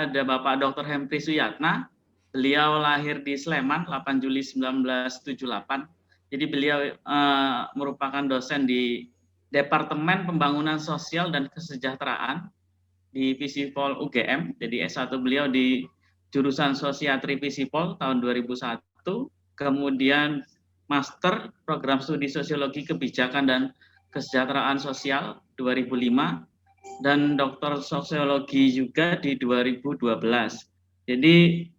ada Bapak Dr. Hempri Suyatna. Beliau lahir di Sleman 8 Juli 1978. Jadi beliau merupakan dosen di Departemen Pembangunan Sosial dan Kesejahteraan di Visipol UGM. Jadi S1 beliau di jurusan Sosiatri Visipol tahun 2001. Kemudian Master Program Studi Sosiologi Kebijakan dan Kesejahteraan Sosial 2005 dan Doktor Sosiologi juga di 2012. Jadi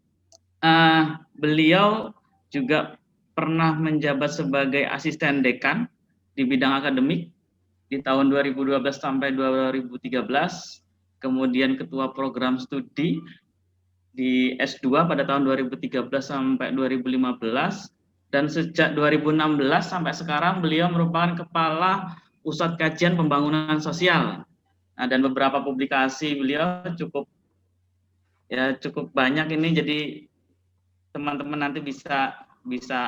beliau juga pernah menjabat sebagai asisten dekan di bidang akademik di tahun 2012 sampai 2013, kemudian ketua program studi di S2 pada tahun 2013 sampai 2015, dan sejak 2016 sampai sekarang beliau merupakan kepala Pusat Kajian Pembangunan Sosial. Nah, dan beberapa publikasi beliau cukup banyak ini, jadi teman-teman nanti bisa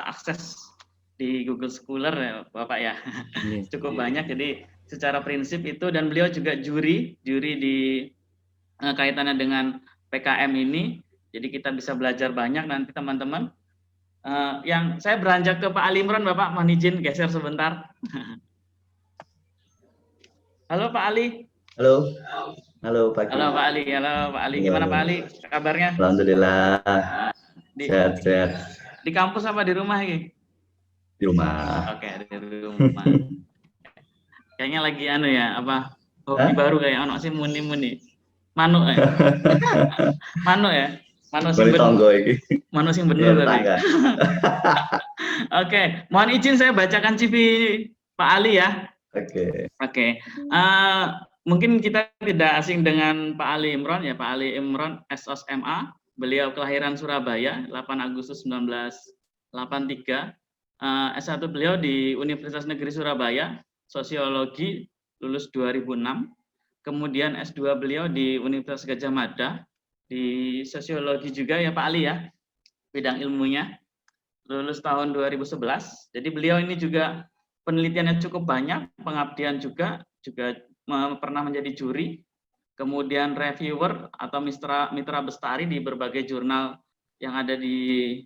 akses di Google Scholar ya Bapak ya. Cukup banyak, jadi secara prinsip itu, dan beliau juga juri di kaitannya dengan PKM ini. Jadi kita bisa belajar banyak nanti teman-teman. Yang saya beranjak ke Pak Ali Imron, Bapak mohon izin geser sebentar. Halo Pak Ali. Halo. Halo Pak. Halo Pak Ali. Halo Pak Ali. Gimana Pak Ali kabarnya? Alhamdulillah. Sehat-sehat. Di kampus apa di rumah ini? Di rumah. Oke, di rumah. Kayaknya lagi hobi baru kayak sih muni. Manuk ya. Manuk ya. Manuk sing bener tadi. Oke, mohon izin saya bacakan CV Pak Ali ya. Oke. Mungkin kita tidak asing dengan Pak Ali Imron ya, Pak Ali Imron SOS MA. Beliau kelahiran Surabaya 8 Agustus 1983. S1 beliau di Universitas Negeri Surabaya, Sosiologi, lulus 2006. Kemudian S2 beliau di Universitas Gadjah Mada, di Sosiologi juga ya Pak Ali ya, bidang ilmunya, lulus tahun 2011. Jadi beliau ini juga penelitiannya cukup banyak, pengabdian juga pernah menjadi juri, kemudian reviewer atau mitra bestari di berbagai jurnal yang ada di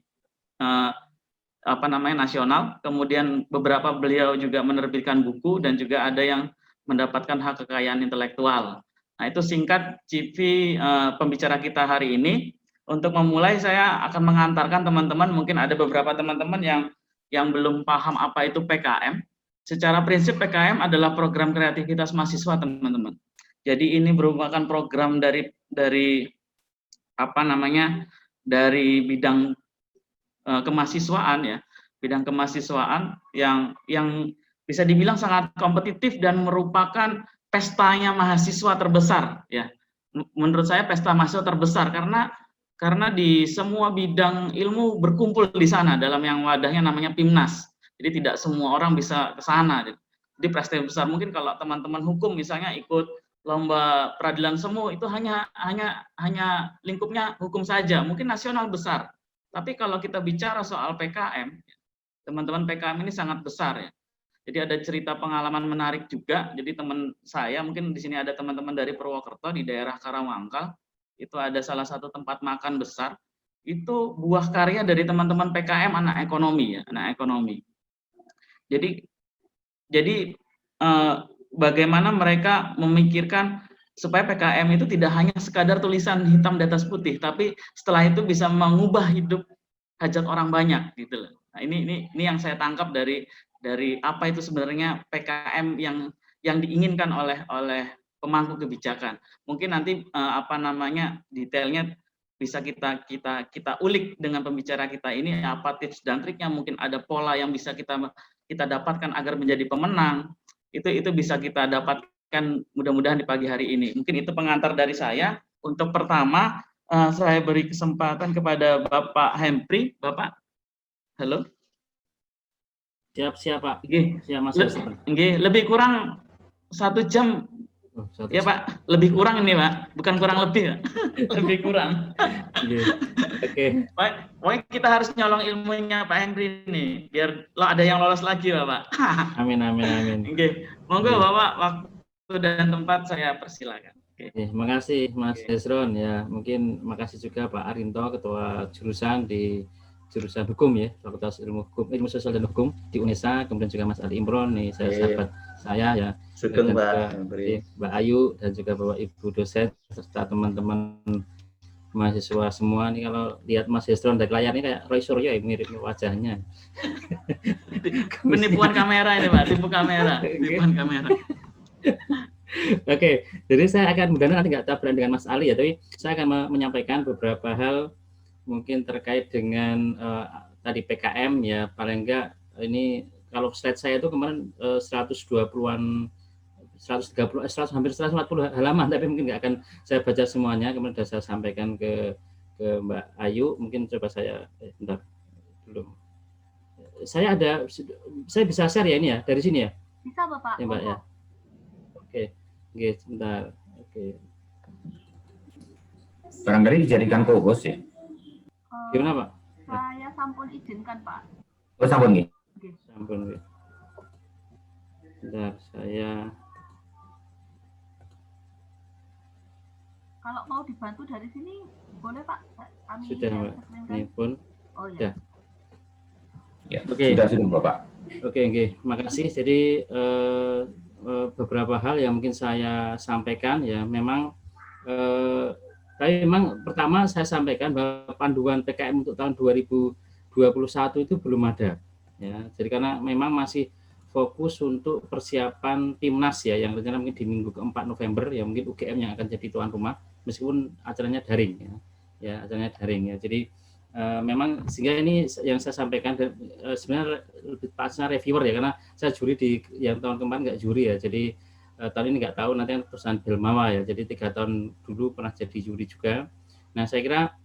nasional. Kemudian beberapa beliau juga menerbitkan buku dan juga ada yang mendapatkan hak kekayaan intelektual. Nah, itu singkat CV pembicara kita hari ini. Untuk memulai saya akan mengantarkan teman-teman, mungkin ada beberapa teman-teman yang belum paham apa itu PKM. Secara prinsip PKM adalah program kreativitas mahasiswa, teman-teman. Jadi ini merupakan program dari bidang kemahasiswaan ya, bidang kemahasiswaan yang bisa dibilang sangat kompetitif dan merupakan pestanya mahasiswa terbesar ya. Menurut saya pesta mahasiswa terbesar karena di semua bidang ilmu berkumpul di sana dalam yang wadahnya namanya PIMNAS. Jadi tidak semua orang bisa ke sana. Jadi prestasi besar. Mungkin kalau teman-teman hukum misalnya ikut lomba peradilan semu itu hanya lingkupnya hukum saja, mungkin nasional besar. Tapi kalau kita bicara soal PKM, teman-teman PKM ini sangat besar ya. Jadi ada cerita pengalaman menarik juga. Jadi teman saya, mungkin di sini ada teman-teman dari Purwokerto di daerah Karawangkal, itu ada salah satu tempat makan besar. Itu buah karya dari teman-teman PKM anak ekonomi ya, anak ekonomi. Jadi bagaimana mereka memikirkan supaya PKM itu tidak hanya sekadar tulisan hitam di atas putih, tapi setelah itu bisa mengubah hidup hajat orang banyak gitu loh. Nah, ini yang saya tangkap dari apa itu sebenarnya PKM yang diinginkan oleh pemangku kebijakan. Mungkin nanti detailnya bisa kita ulik dengan pembicara kita ini, apa tips dan triknya, mungkin ada pola yang bisa kita dapatkan agar menjadi pemenang. Itu bisa kita dapatkan mudah-mudahan di pagi hari ini. Mungkin itu pengantar dari saya. Untuk pertama saya beri kesempatan kepada Bapak Hempri. Bapak, halo. Siap Pak. Siap Mas. Lebih kurang 1 jam. Ya Pak, lebih kurang ini Pak, bukan kurang lebih ya. Lebih kurang. Oke. Pokoknya kita harus nyolong ilmunya Pak Hempri ini, biar ada yang lolos lagi Bapak. Amin. Oke. Monggo Bapak, waktu dan tempat saya persilakan. Terima kasih Mas Oke. Hesron ya. Mungkin makasih juga Pak Arinto, Ketua Jurusan di Jurusan Hukum ya, Fakultas Ilmu Sosial dan Hukum di UNESA. Kemudian juga Mas Ali Imron nih, sahabat saya ya. Sugeng Dan Pak. juga Mbak Ayu dan juga Bapak Ibu dosen serta teman-teman mahasiswa semua nih. Kalau lihat Mas Hesron dari layar ini kayak Roy Suryo ya, mirip wajahnya. Penipuan kamera ini Pak, tipu kamera, tipuan kamera. Oke, jadi saya akan mudah-mudahan nanti nggak tabrakan dengan Mas Ali ya, tapi saya akan menyampaikan beberapa hal mungkin terkait dengan tadi PKM ya, paling enggak ini kalau slide saya itu kemarin 120-an 130 hampir 140 halaman, tapi mungkin nggak akan saya baca semuanya. Kemudian sudah saya sampaikan ke Mbak Ayu, mungkin coba saya bentar belum. Saya bisa share ya ini ya dari sini ya? Bisa Bapak. Ya Mbak ya. Oke, sebentar. Oke. Barangkali dijadikan co-host ya. Gimana Pak? Saya sampun izinkan Pak. Oh sampun nih. Sampun. Bentar, saya. Kalau mau dibantu dari sini boleh Pak. Kami sudah Mbak. Ini pun. Oh ya. Ya, Oke. Sudah Bapak. Oke. Makasih. Jadi beberapa hal yang mungkin saya sampaikan ya, memang tapi memang pertama saya sampaikan bahwa panduan PKM untuk tahun 2021 itu belum ada ya. Jadi karena memang masih fokus untuk persiapan timnas ya, yang rencana mungkin di minggu ke-4 November ya, mungkin UGM yang akan jadi tuan rumah meskipun acaranya daring ya acaranya daring ya. Jadi memang sehingga ini yang saya sampaikan sebenarnya lebih pasnya reviewer ya, karena saya juri di yang tahun kemarin nggak juri ya, jadi tahun ini nggak tahu, nanti kan perusahaan Belmawa ya, jadi 3 tahun dulu pernah jadi juri juga. Nah saya kira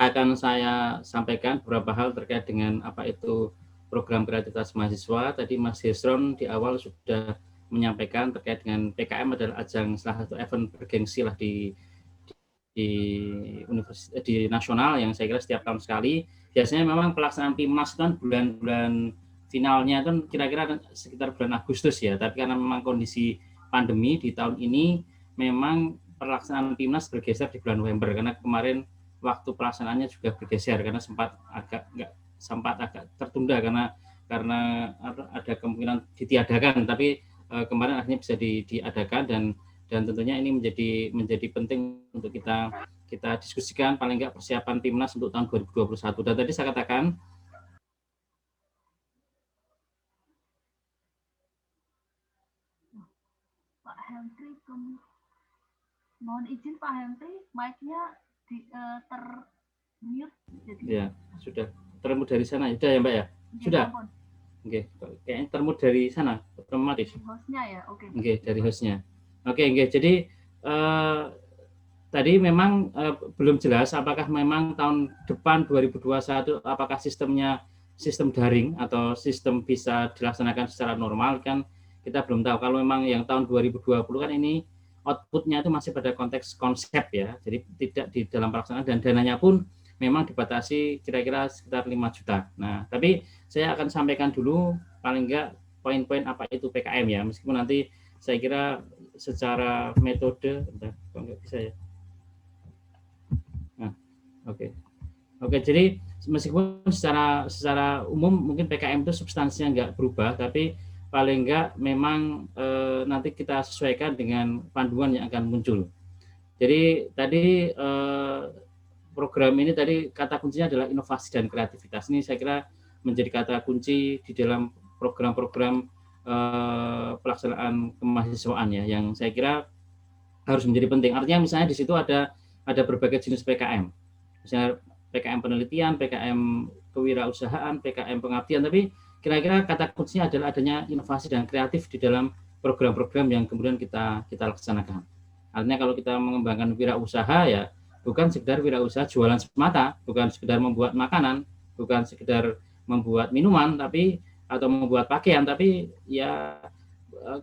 akan saya sampaikan beberapa hal terkait dengan apa itu program kreativitas mahasiswa. Tadi Mas Hesron di awal sudah menyampaikan terkait dengan PKM adalah ajang salah satu event bergengsi lah di universitas di nasional, yang saya kira setiap tahun sekali. Biasanya memang pelaksanaan timnas kan bulan-bulan finalnya kan kira-kira sekitar bulan Agustus ya, tapi karena memang kondisi pandemi di tahun ini memang pelaksanaan timnas bergeser di bulan November, karena kemarin waktu pelaksanaannya juga bergeser karena sempat agak tertunda karena ada kemungkinan ditiadakan, tapi kemarin akhirnya bisa diadakan, dan tentunya ini menjadi penting untuk kita diskusikan paling enggak persiapan timnas untuk tahun 2021. Dan tadi saya katakan Pak Henry, mohon izin Pak Henry, mic-nya ter-mute. Jadi ya sudah termute dari sana, sudah ya Mbak ya? Sudah. Oke, kayaknya termute dari sana otomatis. Hostnya ya, oke. Oke, dari hostnya. Oke. Jadi tadi memang belum jelas apakah memang tahun depan 2021 apakah sistem daring atau sistem bisa dilaksanakan secara normal, kan kita belum tahu. Kalau memang yang tahun 2020 kan ini outputnya itu masih pada konteks konsep ya, jadi tidak di dalam pelaksanaan, dan dananya pun memang dibatasi kira-kira sekitar 5 juta. Nah, tapi saya akan sampaikan dulu paling enggak poin-poin apa itu PKM ya, meskipun nanti saya kira secara metode, kok nggak bisa ya. Nah, oke. Jadi meskipun secara umum mungkin PKM itu substansinya nggak berubah, tapi paling enggak memang nanti kita sesuaikan dengan panduan yang akan muncul. Jadi tadi program ini tadi kata kuncinya adalah inovasi dan kreativitas. Ini saya kira menjadi kata kunci di dalam program-program pelaksanaan kemahasiswaan ya, yang saya kira harus menjadi penting. Artinya misalnya di situ ada berbagai jenis PKM, misalnya PKM penelitian, PKM kewirausahaan, PKM pengabdian, tapi kira-kira kata kuncinya adalah adanya inovasi dan kreatif di dalam program-program yang kemudian kita laksanakan. Artinya kalau kita mengembangkan wirausaha ya bukan sekedar wirausaha jualan semata, bukan sekedar membuat makanan, bukan sekedar membuat minuman, tapi atau membuat pakaian, tapi ya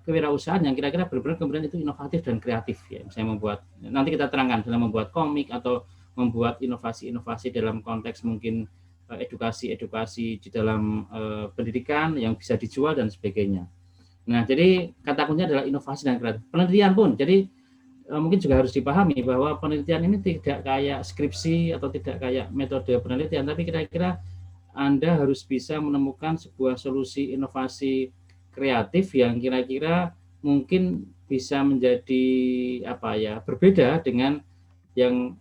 kewirausahaan yang kira-kira benar-benar kemudian itu inovatif dan kreatif ya. Misalnya membuat, nanti kita terangkan dalam membuat komik atau membuat inovasi-inovasi dalam konteks mungkin edukasi di dalam pendidikan yang bisa dijual dan sebagainya. Nah, jadi kata kuncinya adalah inovasi dan kreatif. Penelitian pun, jadi mungkin juga harus dipahami bahwa penelitian ini tidak kayak skripsi atau tidak kayak metode penelitian, tapi kira-kira Anda harus bisa menemukan sebuah solusi inovasi kreatif yang kira-kira mungkin bisa menjadi apa ya, berbeda dengan yang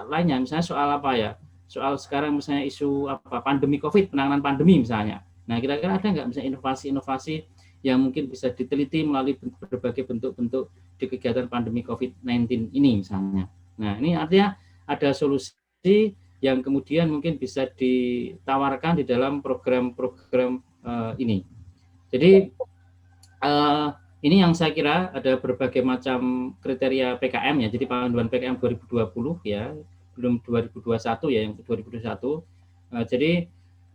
lainnya. Misalnya soal apa ya, soal sekarang misalnya isu apa, pandemi COVID, penanganan pandemi misalnya. Nah, kira-kira ada nggak misalnya inovasi-inovasi yang mungkin bisa diteliti melalui berbagai bentuk-bentuk di kegiatan pandemi COVID-19 ini misalnya. Nah, ini artinya ada solusi yang kemudian mungkin bisa ditawarkan di dalam program-program ini. Jadi ini yang saya kira ada berbagai macam kriteria PKM ya. Jadi panduan PKM 2020 ya, belum 2021 ya, yang 2021. Jadi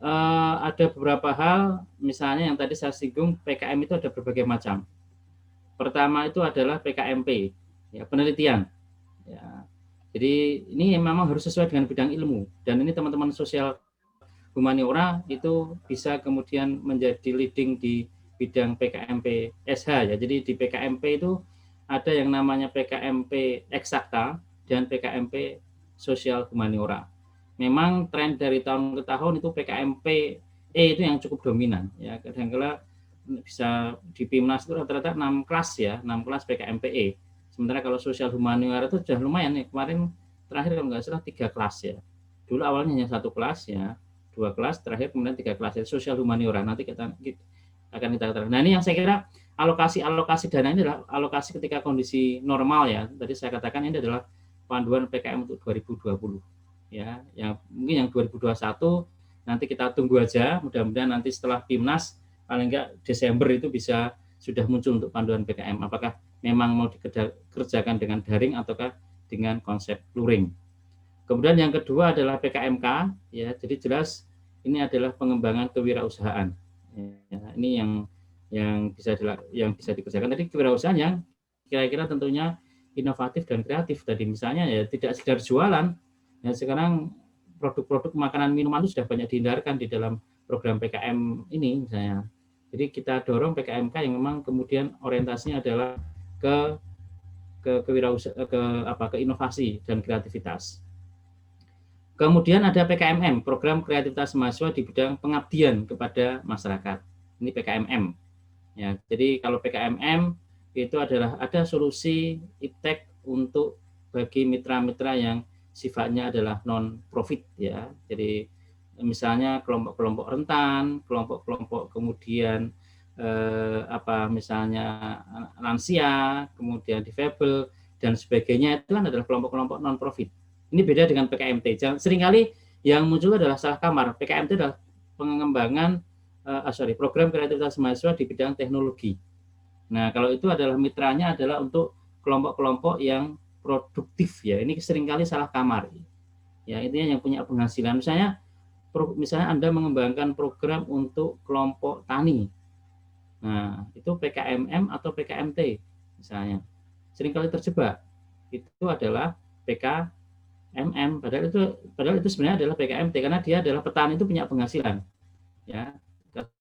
ada beberapa hal, misalnya yang tadi saya singgung, PKM itu ada berbagai macam. Pertama itu adalah PKMP, ya, penelitian. Ya. Jadi ini memang harus sesuai dengan bidang ilmu. Dan ini teman-teman sosial humaniora itu bisa kemudian menjadi leading di bidang PKMP SH ya. Jadi di PKMP itu ada yang namanya PKMP eksakta dan PKMP sosial humaniora. Memang tren dari tahun ke tahun itu PKMP itu yang cukup dominan ya. Kadang-kala bisa di PIMNAS itu rata-rata 6 kelas ya, 6 kelas PKMPE. Sementara kalau sosial humaniora itu sudah lumayan nih. Kemarin terakhir kalau nggak salah 3 kelas ya. Dulu awalnya hanya 1 kelas ya, 2 kelas, terakhir kemudian 3 kelas ya, sosial humaniora. Nanti kita akan kita katakan. Nah, ini yang saya kira alokasi dana ini adalah alokasi ketika kondisi normal ya. Tadi saya katakan ini adalah panduan PKM untuk 2020. Ya, yang mungkin yang 2021 nanti kita tunggu aja, mudah-mudahan nanti setelah PIMNAS paling enggak Desember itu bisa sudah muncul untuk panduan PKM. Apakah memang mau dikerjakan dengan daring ataukah dengan konsep luring. Kemudian yang kedua adalah PKMK ya. Jadi jelas ini adalah pengembangan kewirausahaan. Ya, ini yang bisa dikerjakan tadi, kewirausahaan yang kira-kira tentunya inovatif dan kreatif tadi, misalnya ya tidak sekedar jualan. Ya, sekarang produk-produk makanan minuman itu sudah banyak dihindarkan di dalam program PKM ini misalnya. Jadi kita dorong PKMK yang memang kemudian orientasinya adalah ke kewirausahaan, ke inovasi dan kreativitas. Kemudian ada PKMM, program kreativitas mahasiswa di bidang pengabdian kepada masyarakat. Ini PKMM. Ya, jadi kalau PKMM itu adalah ada solusi iptek untuk bagi mitra-mitra yang sifatnya adalah non-profit ya. Jadi misalnya kelompok-kelompok rentan, kelompok-kelompok kemudian misalnya lansia, kemudian difabel dan sebagainya, itu kan adalah kelompok-kelompok non-profit. Ini beda dengan PKMT. Seringkali yang muncul adalah salah kamar. PKMT adalah pengembangan program kreativitas mahasiswa di bidang teknologi. Nah, kalau itu adalah mitranya adalah untuk kelompok-kelompok yang produktif ya. Ini seringkali salah kamar. Ya, intinya yang punya penghasilan. Misalnya Anda mengembangkan program untuk kelompok tani. Nah, itu PKMM atau PKMT misalnya. Seringkali terjebak. Itu adalah PKMM, padahal itu sebenarnya adalah PKMT karena dia adalah petani itu punya penghasilan. Ya.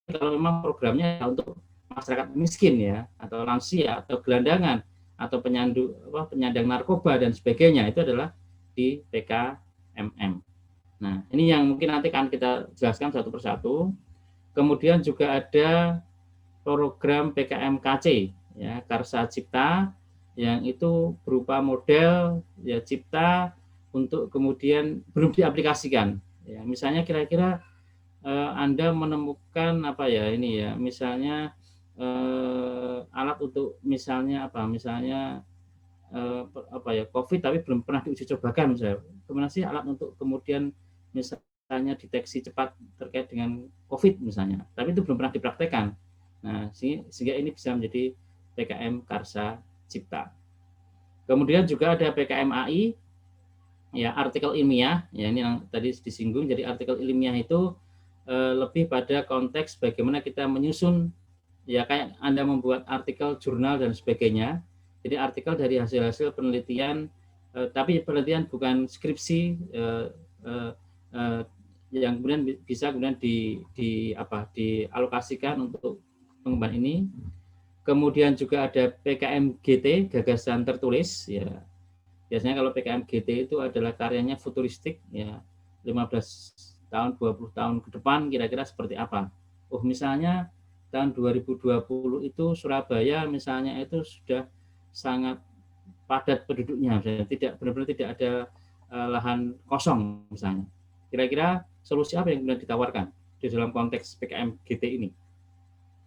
Kalau memang programnya untuk masyarakat miskin ya, atau lansia atau gelandangan atau penyandang narkoba dan sebagainya, itu adalah di PKMM. Nah, ini yang mungkin nanti akan kita jelaskan satu persatu. Kemudian juga ada program PKMKC ya, Karsa Cipta, yang itu berupa model ya cipta untuk kemudian belum diaplikasikan. Ya, misalnya kira-kira Anda menemukan misalnya alat untuk misalnya COVID tapi belum pernah diuji cobakan misalnya. Kemana sih alat untuk kemudian misalnya deteksi cepat terkait dengan COVID misalnya, tapi itu belum pernah dipraktekkan. Nah, sehingga ini bisa menjadi PKM Karsa Cipta. Kemudian juga ada PKM AI, ya artikel ilmiah, ya ini yang tadi disinggung. Jadi artikel ilmiah itu lebih pada konteks bagaimana kita menyusun, ya kayak Anda membuat artikel jurnal dan sebagainya. Jadi artikel dari hasil-hasil penelitian, tapi penelitian bukan skripsi, yang kemudian bisa kemudian dialokasikan untuk pengembangan ini. Kemudian juga ada PKM-GT, gagasan tertulis. Ya, biasanya kalau PKM-GT itu adalah karyanya futuristik, ya 15 tahun, 20 tahun ke depan kira-kira seperti apa. Oh, misalnya tahun 2020 itu Surabaya misalnya itu sudah sangat padat penduduknya, tidak benar-benar tidak ada lahan kosong misalnya. Kira-kira solusi apa yang kemudian ditawarkan di dalam konteks PKM-GT ini?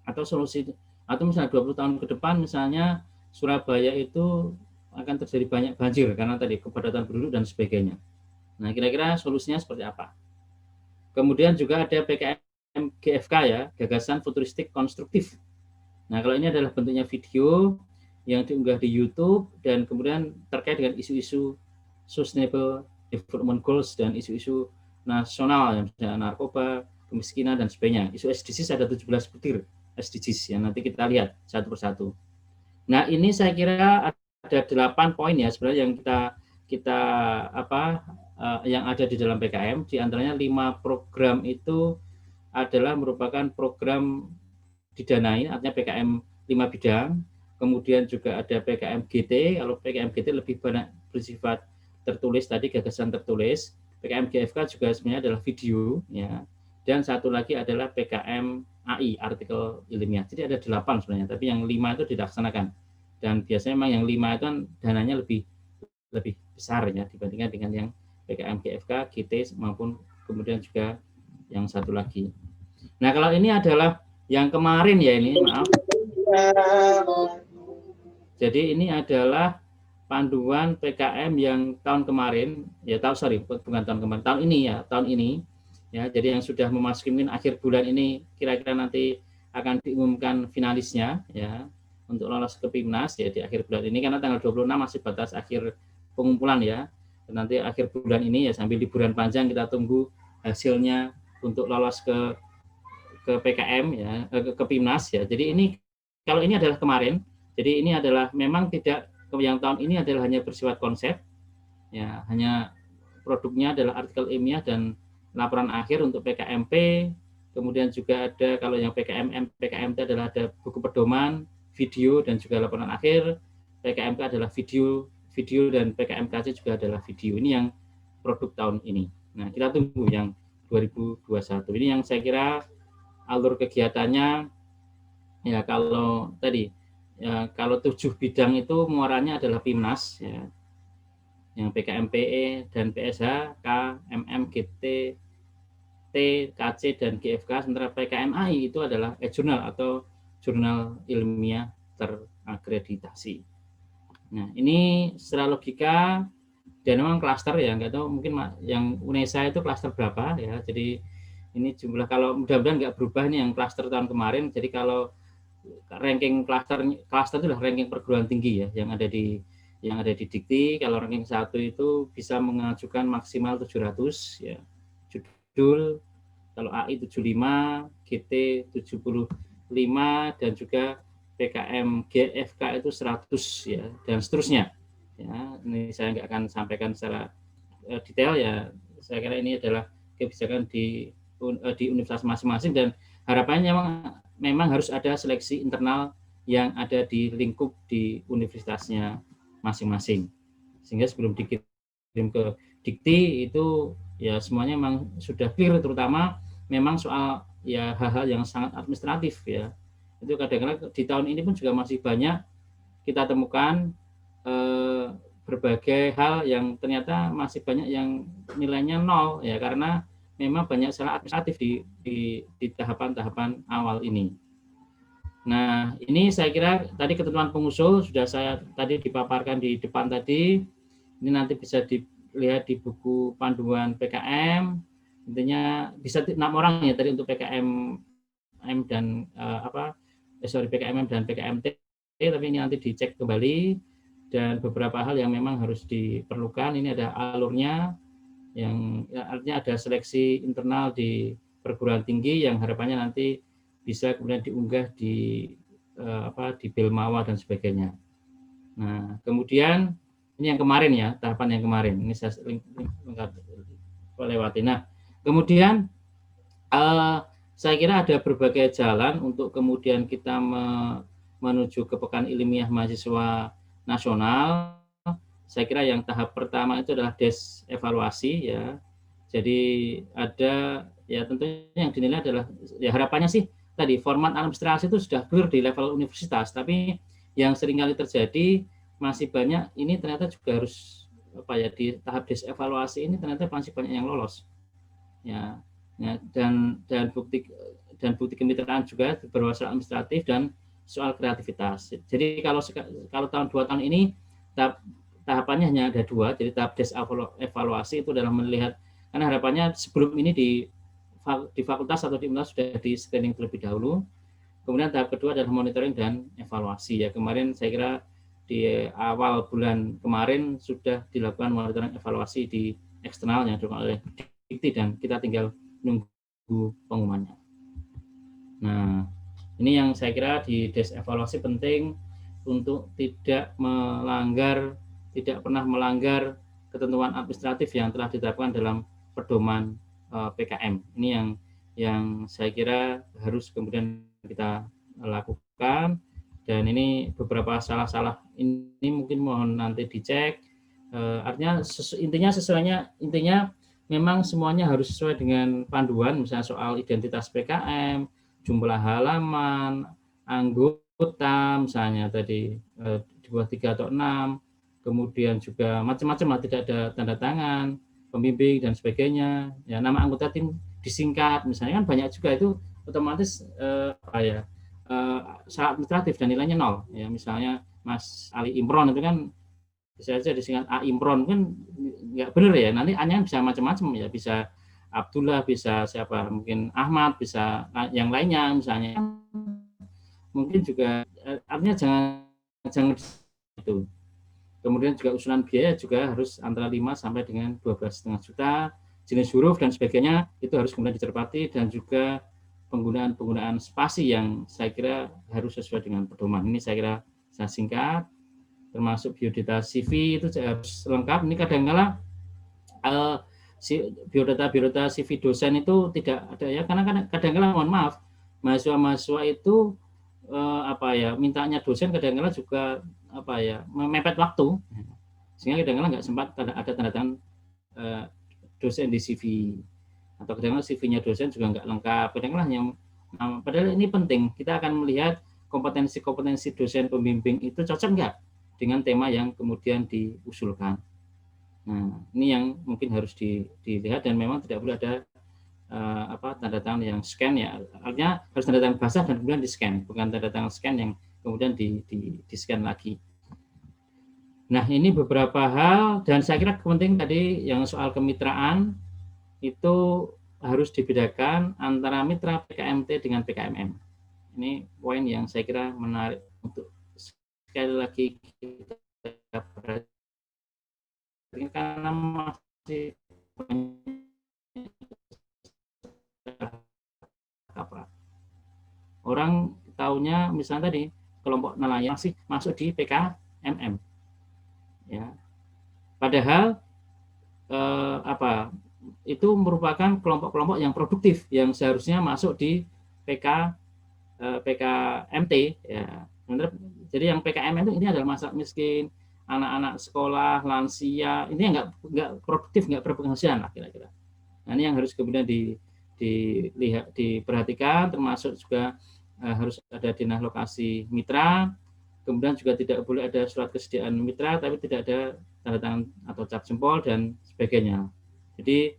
Atau solusi, atau misalnya 20 tahun ke depan misalnya Surabaya itu akan terjadi banyak banjir karena tadi kepadatan penduduk dan sebagainya. Nah, kira-kira solusinya seperti apa? Kemudian juga ada PKM GFK ya, gagasan futuristik konstruktif. Nah, kalau ini adalah bentuknya video yang diunggah di YouTube dan kemudian terkait dengan isu-isu sustainable development goals dan isu-isu nasional yang misalnya narkoba, kemiskinan dan sebagainya. Isu SDGs ada 17 butir SDGs yang nanti kita lihat satu persatu. Nah, ini saya kira ada 8 poin ya sebenarnya yang kita yang ada di dalam PKM. Di antaranya 5 program itu adalah merupakan program didanai, artinya PKM 5 bidang. Kemudian juga ada PKM GT, kalau PKM GT lebih banyak bersifat tertulis tadi, gagasan tertulis. PKM GFK juga sebenarnya adalah video, ya. Dan satu lagi adalah PKM AI, artikel ilmiah. Jadi ada 8 sebenarnya, tapi yang 5 itu dilaksanakan. Dan biasanya memang yang 5 itu kan dananya lebih besar ya dibandingkan dengan yang PKM GFK, GT maupun kemudian juga yang satu lagi. Nah, kalau ini adalah yang kemarin ya ini, maaf. Jadi ini adalah panduan PKM yang tahun kemarin, ya bukan tahun kemarin, tahun ini ya, tahun ini. Ya, jadi yang sudah memasuki akhir bulan ini kira-kira nanti akan diumumkan finalisnya ya untuk lolos ke PIMNAS ya di akhir bulan ini karena tanggal 26 masih batas akhir pengumpulan ya. Dan nanti akhir bulan ini ya sambil liburan panjang kita tunggu hasilnya untuk lolos ke PKM ya, ke PIMNAS ya. Jadi ini kalau ini adalah kemarin. Jadi ini adalah memang tidak, yang tahun ini adalah hanya bersifat konsep, ya hanya produknya adalah artikel ilmiah dan laporan akhir untuk PKMP. Kemudian juga ada kalau yang PKMT adalah ada buku pedoman, video dan juga laporan akhir. PKMK adalah video dan PKMKC juga adalah video. Ini yang produk tahun ini. Nah, kita tunggu yang 2021. Ini yang saya kira alur kegiatannya ya kalau tadi. Ya, kalau 7 bidang itu muaranya adalah PIMNAS ya. Yang PKMPE dan PSH, K, MM, GT, T, KC dan GFK, sementara PKMAI itu adalah e-jurnal atau jurnal ilmiah terakreditasi. Nah, ini secara logika dan memang klaster ya, nggak tahu mungkin yang UNESA itu klaster berapa ya. Jadi ini jumlah, kalau mudah-mudahan nggak berubah nih yang klaster tahun kemarin. Jadi kalau ranking klaster itu adalah ranking perguruan tinggi ya yang ada di Dikti. Kalau ranking 1 itu bisa mengajukan maksimal 700 ya judul, kalau AI 75, GT 75 dan juga PKM GFK itu 100 ya dan seterusnya ya. Ini saya nggak akan sampaikan secara detail ya. Saya kira ini adalah kebijakan di universitas masing-masing dan harapannya memang harus ada seleksi internal yang ada di lingkup di universitasnya masing-masing. Sehingga sebelum dikirim ke Dikti itu ya semuanya memang sudah clear, terutama memang soal ya hal-hal yang sangat administratif ya. Itu kadang-kadang di tahun ini pun juga masih banyak kita temukan berbagai hal yang ternyata masih banyak yang nilainya 0 ya karena memang banyak salah administratif di tahapan-tahapan awal ini. Nah, ini saya kira tadi ketentuan pengusul sudah saya tadi dipaparkan di depan tadi. Ini nanti bisa dilihat di buku panduan PKM. Intinya bisa 6 orang ya tadi untuk PKM dan PKMM dan PKMT, tapi ini nanti dicek kembali dan beberapa hal yang memang harus diperlukan. Ini ada alurnya yang artinya ada seleksi internal di perguruan tinggi yang harapannya nanti bisa kemudian diunggah di Belmawa dan sebagainya. Nah, kemudian ini yang kemarin ya, tahapan yang kemarin. Ini saya lewati. Nah, kemudian saya kira ada berbagai jalan untuk kemudian kita menuju ke Pekan Ilmiah Mahasiswa Nasional, saya kira yang tahap pertama itu adalah des evaluasi ya. Jadi ada ya tentunya yang dinilai adalah ya harapannya sih tadi format administrasi itu sudah clear di level universitas, tapi yang seringkali terjadi masih banyak ini ternyata juga harus apa ya di tahap des evaluasi ini ternyata masih banyak yang lolos ya, dan bukti kemitraan juga berbasis administratif dan soal kreativitas. Jadi kalau tahun 2 tahun ini tahapannya hanya ada 2, jadi tahap des evaluasi itu adalah melihat, karena harapannya sebelum ini di fakultas atau di universitas sudah di screening terlebih dahulu. Kemudian tahap kedua adalah monitoring dan evaluasi ya. Kemarin saya kira di awal bulan kemarin sudah dilakukan monitoring evaluasi di eksternal yang dilakukan oleh Dikti dan kita tinggal nunggu pengumumannya. Nah, ini yang saya kira di des evaluasi penting untuk tidak pernah melanggar ketentuan administratif yang telah ditetapkan dalam pedoman PKM. Ini yang saya kira harus kemudian kita lakukan, dan ini beberapa salah-salah ini mungkin mohon nanti dicek. Artinya intinya memang semuanya harus sesuai dengan panduan, misalnya soal identitas PKM, jumlah halaman, anggota misalnya tadi 2, 3 atau 6, kemudian juga macam-macam, tidak ada tanda tangan, pembimbing dan sebagainya. Ya, nama anggota tim disingkat misalnya kan banyak juga, itu otomatis syarat administratif dan nilainya 0. Ya, misalnya Mas Ali Imron itu kan bisa saja disingkat A Imron, kan nggak benar ya, nanti A-nya bisa macam-macam ya, bisa Abdullah, bisa siapa, mungkin Ahmad, bisa yang lainnya misalnya. Mungkin juga artinya jangan itu. Kemudian juga usulan biaya juga harus antara 5 sampai dengan 12,5 juta, jenis huruf dan sebagainya itu harus kemudian dicermati, dan juga penggunaan spasi yang saya kira harus sesuai dengan pedoman. Ini saya kira saya singkat, termasuk biodata CV itu harus lengkap. Ini kadang-kala biodata CV dosen itu tidak ada ya, karena kadang-kala mohon maaf mahasiswa itu mintanya dosen kadang-kala juga memepet waktu, sehingga kadang-kala nggak sempat ada tanda tangan dosen di CV, atau kadang-kala CV-nya dosen juga nggak lengkap. Kadang-kala padahal ini penting, kita akan melihat kompetensi dosen pembimbing itu cocok nggak dengan tema yang kemudian diusulkan. Nah, ini yang mungkin harus dilihat, dan memang tidak boleh ada tanda tangan yang scan ya, artinya harus tanda tangan basah dan kemudian di scan, bukan tanda tangan scan yang kemudian di scan lagi. Nah, ini beberapa hal, dan saya kira penting tadi yang soal kemitraan itu harus dibedakan antara mitra PKMT dengan PKMM. Ini poin yang saya kira menarik untuk sekali lagi kita perhatikan, karena masih orang tahunya misalnya tadi kelompok nelayan masih masuk di PKMM ya, padahal itu merupakan kelompok-kelompok yang produktif yang seharusnya masuk di PKMT ya. Jadi yang PKMM itu ini adalah masyarakat miskin, anak-anak sekolah, lansia, ini yang nggak produktif, nggak berpenghasilan lah kira-kira. Nah, ini yang harus kemudian diperhatikan, termasuk juga harus ada denah lokasi mitra, kemudian juga tidak boleh ada surat kesediaan mitra tapi tidak ada tanda tangan atau cap jempol dan sebagainya. Jadi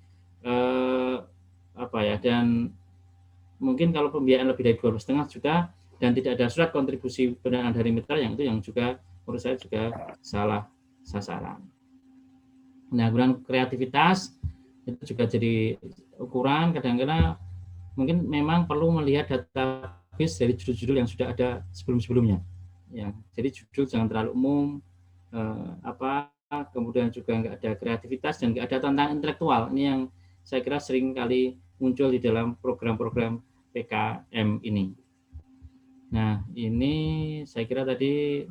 dan mungkin kalau pembiayaan lebih dari 12,5 juta dan tidak ada surat kontribusi pendanaan dari mitra, yang itu yang juga menurut saya juga salah sasaran. Nah, kemudian kreativitas itu juga jadi ukuran. Kadang-kadang mungkin memang perlu melihat database dari judul-judul yang sudah ada sebelum-sebelumnya. Ya, jadi judul jangan terlalu umum, kemudian juga nggak ada kreativitas dan nggak ada tantangan intelektual. Ini yang saya kira sering kali muncul di dalam program-program PKM ini. Nah, ini saya kira tadi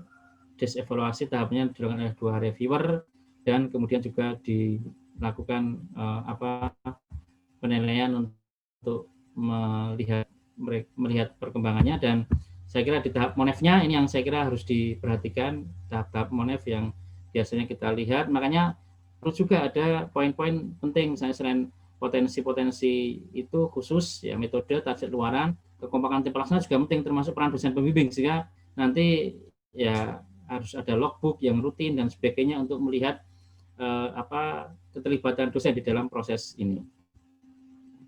des evaluasi tahapnya dilakukan oleh 2 reviewer, dan kemudian juga dilakukan penilaian untuk melihat perkembangannya, dan saya kira di tahap monefnya ini yang saya kira harus diperhatikan, tahap-tahap monef yang biasanya kita lihat. Makanya perlu juga ada poin-poin penting, misalnya selain potensi-potensi itu khusus ya, metode, target luaran, kekompakan tim pelaksana juga penting, termasuk peran dosen pembimbing, sehingga nanti ya harus ada logbook yang rutin dan sebagainya untuk melihat keterlibatan dosen di dalam proses ini.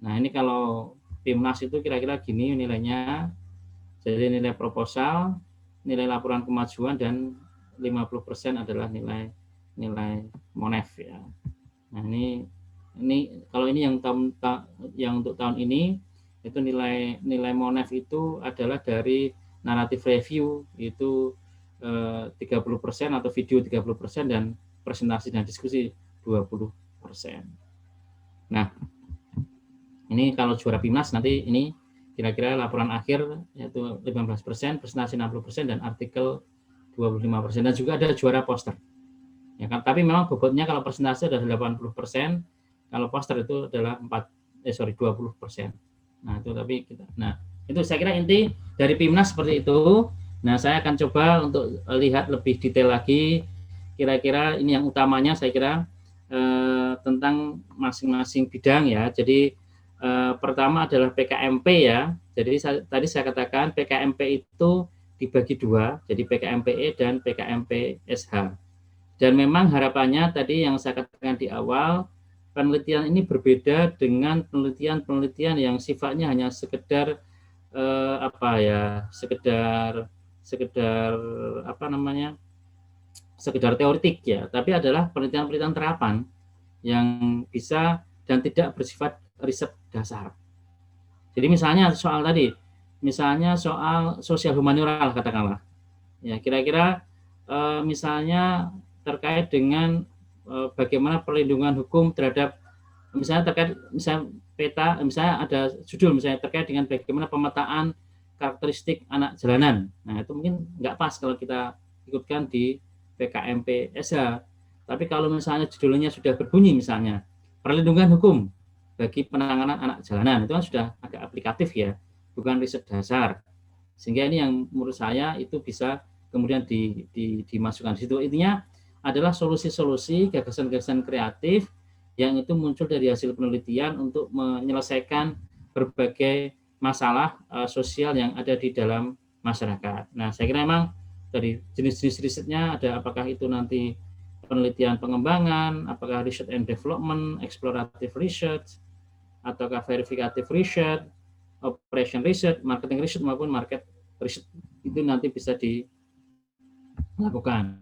Nah, ini kalau PIMNAS itu kira-kira gini nilainya. Jadi nilai proposal, nilai laporan kemajuan, dan 50% adalah nilai monef ya. Nah, ini kalau ini yang untuk tahun ini itu nilai monef itu adalah dari narrative review itu 30% atau video 30% dan presentasi dan diskusi 20%. Nah, ini kalau juara PIMNAS nanti ini kira-kira laporan akhir yaitu 15%, presentasi 60%, dan artikel 25%, dan juga ada juara poster. Ya kan, tapi memang bobotnya kalau presentasi adalah 80%, kalau poster itu adalah 20%. Nah, itu itu saya kira inti dari PIMNAS seperti itu. Nah, saya akan coba untuk lihat lebih detail lagi. Kira-kira ini yang utamanya saya kira tentang masing-masing bidang ya. Jadi pertama adalah PKMP ya. Jadi tadi saya katakan PKMP itu dibagi dua, jadi PKMPE dan PKMP-SH. Dan memang harapannya tadi yang saya katakan di awal, penelitian ini berbeda dengan penelitian yang sifatnya hanya sekedar sekedar teoretik ya, tapi adalah penelitian terapan yang bisa dan tidak bersifat riset dasar. Jadi misalnya soal sosial humaniora katakanlah, ya kira-kira misalnya terkait dengan bagaimana perlindungan hukum terhadap misalnya peta, misalnya ada judul misalnya terkait dengan bagaimana pemetaan karakteristik anak jalanan. Nah, itu mungkin nggak pas kalau kita ikutkan di PKMP-SH. Tapi kalau misalnya judulnya sudah berbunyi misalnya perlindungan hukum bagi penanganan anak jalanan, itu kan sudah agak aplikatif ya, bukan riset dasar. Sehingga ini yang menurut saya itu bisa kemudian dimasukkan di situ. Intinya adalah solusi-solusi, gagasan-gagasan kreatif yang itu muncul dari hasil penelitian untuk menyelesaikan berbagai masalah sosial yang ada di dalam masyarakat. Nah, saya kira memang dari jenis-jenis risetnya ada apakah itu nanti penelitian pengembangan, apakah research and development, explorative research, ataukah verifikatif research, operation research, marketing research maupun market research, itu nanti bisa dilakukan.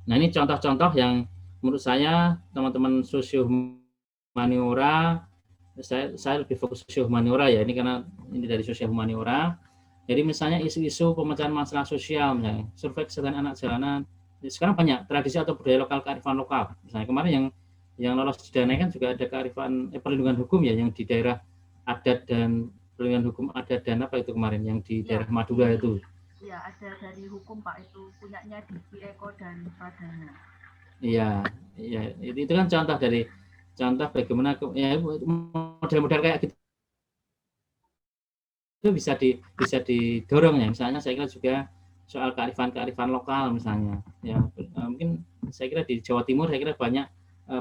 Nah, ini contoh-contoh yang menurut saya teman-teman sosio-humaniora, saya lebih fokus sosio-humaniora ya, ini karena ini dari sosio-humaniora. Jadi misalnya isu-isu pemecahan masalah sosial, misalnya survei kesehatan anak jalanan. Sekarang banyak tradisi atau budaya lokal, kearifan lokal. Misalnya kemarin yang lolos didanai kan juga ada kearifan perlindungan hukum ya, yang di daerah adat dan perlindungan hukum adat dan apa itu kemarin yang di daerah Madura itu. Iya, ada dari hukum Pak, itu punyanya Diki Eko dan Pradana. Iya, itu kan contoh bagaimana ya, model-model kayak gitu itu bisa didorong ya. Misalnya saya kira juga soal kearifan lokal misalnya ya, mungkin saya kira di Jawa Timur saya kira banyak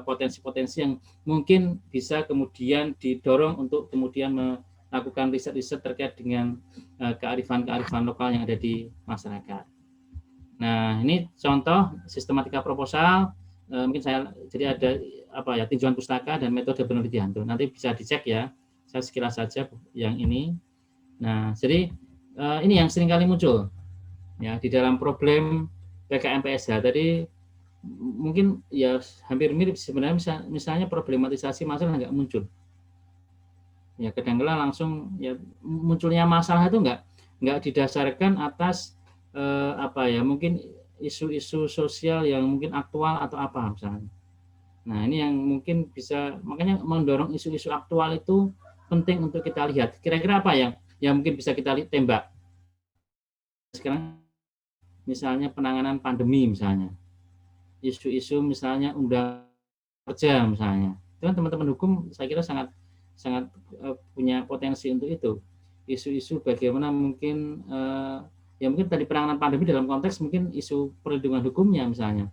potensi-potensi yang mungkin bisa kemudian didorong untuk kemudian melakukan riset-riset terkait dengan kearifan lokal yang ada di masyarakat. Nah, ini contoh sistematika proposal, mungkin jadi ada tinjauan pustaka dan metode penelitian tuh, nanti bisa dicek ya, saya sekilas saja yang ini. Nah, jadi ini yang sering kali muncul ya di dalam problem PKMP-SH tadi, mungkin ya hampir mirip sebenarnya, misalnya problematisasi masalah nggak muncul ya, kadang-kala langsung ya munculnya masalah itu nggak didasarkan atas mungkin isu-isu sosial yang mungkin aktual atau apa misalnya. Nah, ini yang mungkin bisa, makanya mendorong isu-isu aktual itu penting untuk kita lihat kira-kira apa yang mungkin bisa kita tembak. Sekarang misalnya penanganan pandemi misalnya, isu-isu misalnya undang kerja misalnya, itu kan teman-teman hukum saya kira sangat punya potensi untuk itu. Isu-isu bagaimana mungkin ya mungkin tadi penanganan pandemi dalam konteks mungkin isu perlindungan hukumnya misalnya,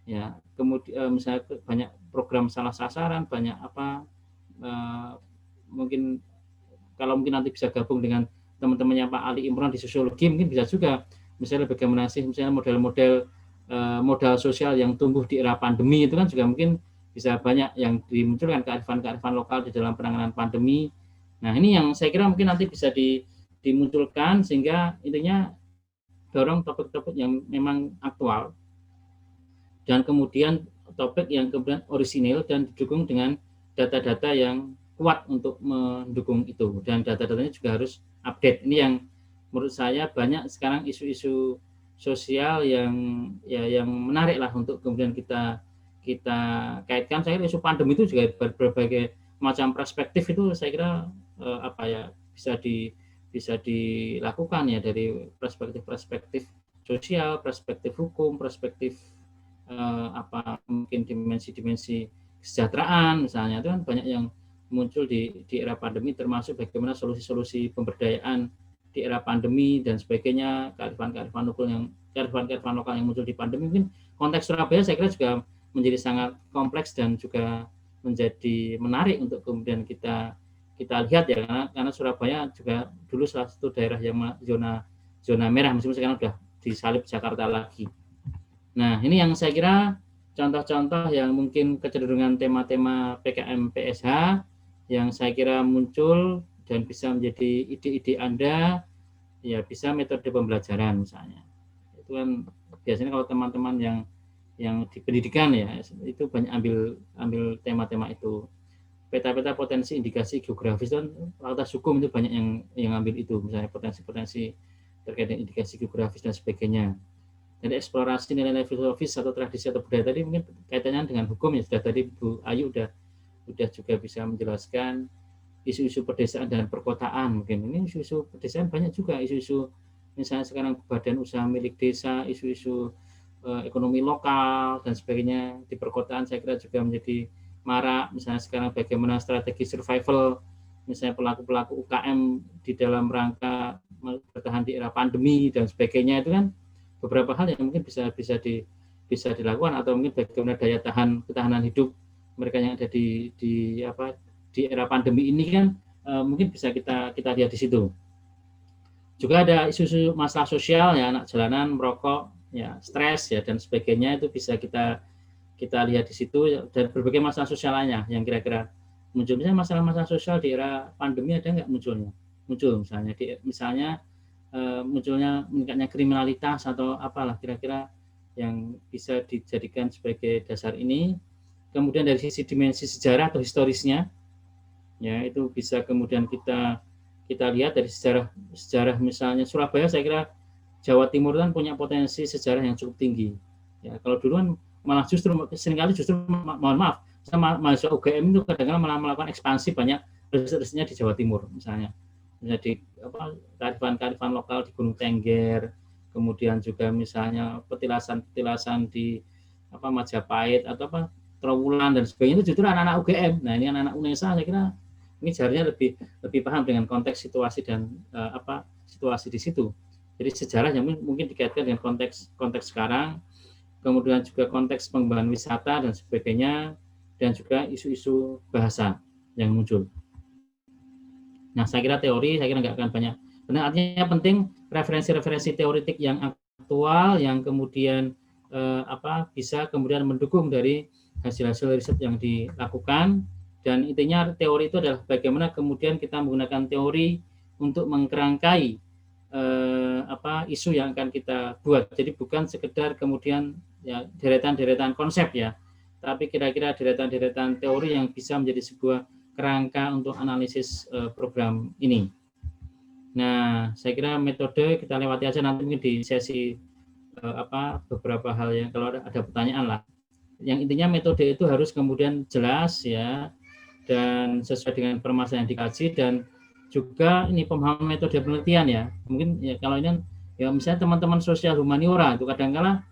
ya kemudian misalnya banyak program salah sasaran, banyak apa mungkin kalau mungkin nanti bisa gabung dengan teman-temannya Pak Ali Imran di sosiologi, mungkin bisa juga misalnya bagaimana sih misalnya model-model modal sosial yang tumbuh di era pandemi itu kan juga mungkin bisa banyak yang dimunculkan kearifan-kearifan lokal di dalam penanganan pandemi. Nah ini yang saya kira mungkin nanti bisa dimunculkan sehingga intinya dorong topik-topik yang memang aktual dan kemudian topik yang kemudian orisinil dan didukung dengan data-data yang kuat untuk mendukung itu, dan data-datanya juga harus update. Ini yang menurut saya banyak sekarang isu-isu sosial yang menarik lah untuk kemudian kita kaitkan. Saya kira isu pandemi itu juga berbagai macam perspektif itu saya kira bisa dilakukan ya, dari perspektif sosial, perspektif hukum, perspektif mungkin dimensi kesejahteraan misalnya, itu kan banyak yang muncul di era pandemi, termasuk bagaimana solusi-solusi pemberdayaan di era pandemi dan sebagainya, kearifan lokal yang muncul di pandemi. Mungkin konteks Surabaya saya kira juga menjadi sangat kompleks dan juga menjadi menarik untuk kemudian kita lihat ya, karena Surabaya juga dulu salah satu daerah yang zona merah, meskipun sekarang sudah disalib Jakarta lagi. Nah ini yang saya kira contoh-contoh yang mungkin kecenderungan tema-tema PKM PSH yang saya kira muncul dan bisa menjadi ide-ide Anda, ya bisa metode pembelajaran misalnya. Itu kan biasanya kalau teman-teman yang di pendidikan ya, itu banyak ambil tema-tema itu. Peta-peta potensi indikasi geografis dan fakultas hukum itu banyak yang ambil itu, misalnya potensi-potensi terkait dengan indikasi geografis dan sebagainya. Jadi eksplorasi nilai-nilai filosofis atau tradisi atau budaya tadi mungkin kaitannya dengan hukum ya, sudah tadi Bu Ayu udah juga bisa menjelaskan isu-isu pedesaan dan perkotaan. Mungkin ini isu-isu pedesaan banyak juga, isu-isu misalnya sekarang badan usaha milik desa, isu-isu ekonomi lokal dan sebagainya di perkotaan saya kira juga menjadi marak. Misalnya sekarang bagaimana strategi survival misalnya pelaku-pelaku UKM di dalam rangka bertahan di era pandemi dan sebagainya, itu kan beberapa hal yang mungkin bisa dilakukan, atau mungkin bagaimana daya ketahanan hidup mereka yang ada di era pandemi ini kan mungkin bisa kita lihat di situ. Juga ada isu-isu masalah sosial ya, anak jalanan, merokok, ya stres ya dan sebagainya, itu bisa kita lihat di situ, dan berbagai masalah sosial lainnya yang kira-kira muncul. Misalnya masalah-masalah sosial di era pandemi ada nggak muncul misalnya munculnya meningkatnya kriminalitas atau apalah kira-kira yang bisa dijadikan sebagai dasar ini. Kemudian dari sisi dimensi sejarah atau historisnya ya, itu bisa kemudian kita lihat dari sejarah misalnya Surabaya. Saya kira Jawa Timur kan punya potensi sejarah yang cukup tinggi ya. Kalau dulu kan malah seringkali mohon maaf, mahasiswa UGM itu kadang-kadang malah melakukan ekspansi banyak riset-risetnya di Jawa Timur misalnya di kearifan lokal di Gunung Tengger, kemudian juga misalnya petilasan di Majapahit atau Trowulan dan sebagainya, itu justru anak-anak UGM. Nah ini anak-anak UNESA saya kira ini seharusnya lebih paham dengan konteks situasi dan situasi di situ. Jadi sejarah yang mungkin dikaitkan dengan konteks sekarang, kemudian juga konteks pengembangan wisata dan sebagainya, dan juga isu-isu bahasa yang muncul. Nah, saya kira teori, saya kira nggak akan banyak. Benar, artinya penting referensi-referensi teoritik yang aktual, yang kemudian bisa kemudian mendukung dari hasil-hasil riset yang dilakukan. Dan intinya teori itu adalah bagaimana kemudian kita menggunakan teori untuk mengkerangkai isu yang akan kita buat. Jadi bukan sekedar kemudian ya deretan-deretan konsep ya, tapi kira-kira deretan-deretan teori yang bisa menjadi sebuah kerangka untuk analisis program ini. Nah, saya kira metode kita lewati aja, nanti mungkin di sesi beberapa hal yang kalau ada pertanyaan lah. Yang intinya metode itu harus kemudian jelas ya, dan sesuai dengan permasalahan yang dikaji, dan juga ini pemahaman metode penelitian ya. Mungkin ya kalau ini ya misalnya teman-teman sosial humaniora itu kadang-kala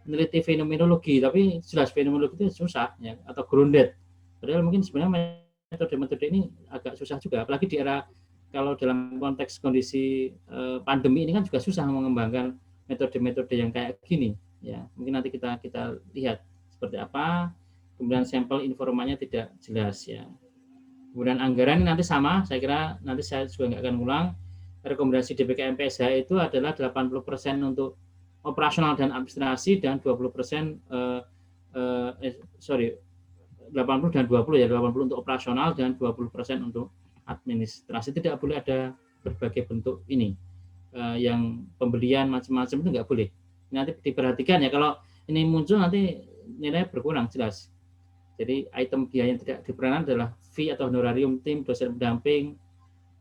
meneliti fenomenologi, tapi jelas fenomenologi itu susah ya, atau grounded. Padahal mungkin sebenarnya metode-metode ini agak susah juga, apalagi di era kalau dalam konteks kondisi pandemi ini kan juga susah mengembangkan metode-metode yang kayak gini ya. Mungkin nanti kita lihat seperti apa. Kemudian sampel informannya tidak jelas ya. Kemudian anggaran nanti sama, saya kira nanti saya juga nggak akan ulang. Rekomendasi DPK MPSH itu adalah 80% untuk operasional dan administrasi dan 20% 80 dan 20 ya, 80 untuk operasional dan 20% untuk administrasi. Tidak boleh ada berbagai bentuk ini yang pembelian macam-macam itu nggak boleh. Nanti diperhatikan ya, kalau ini muncul nanti nilai berkurang jelas. Jadi item biaya yang tidak diperkenakan adalah fee atau honorarium tim dosen pendamping,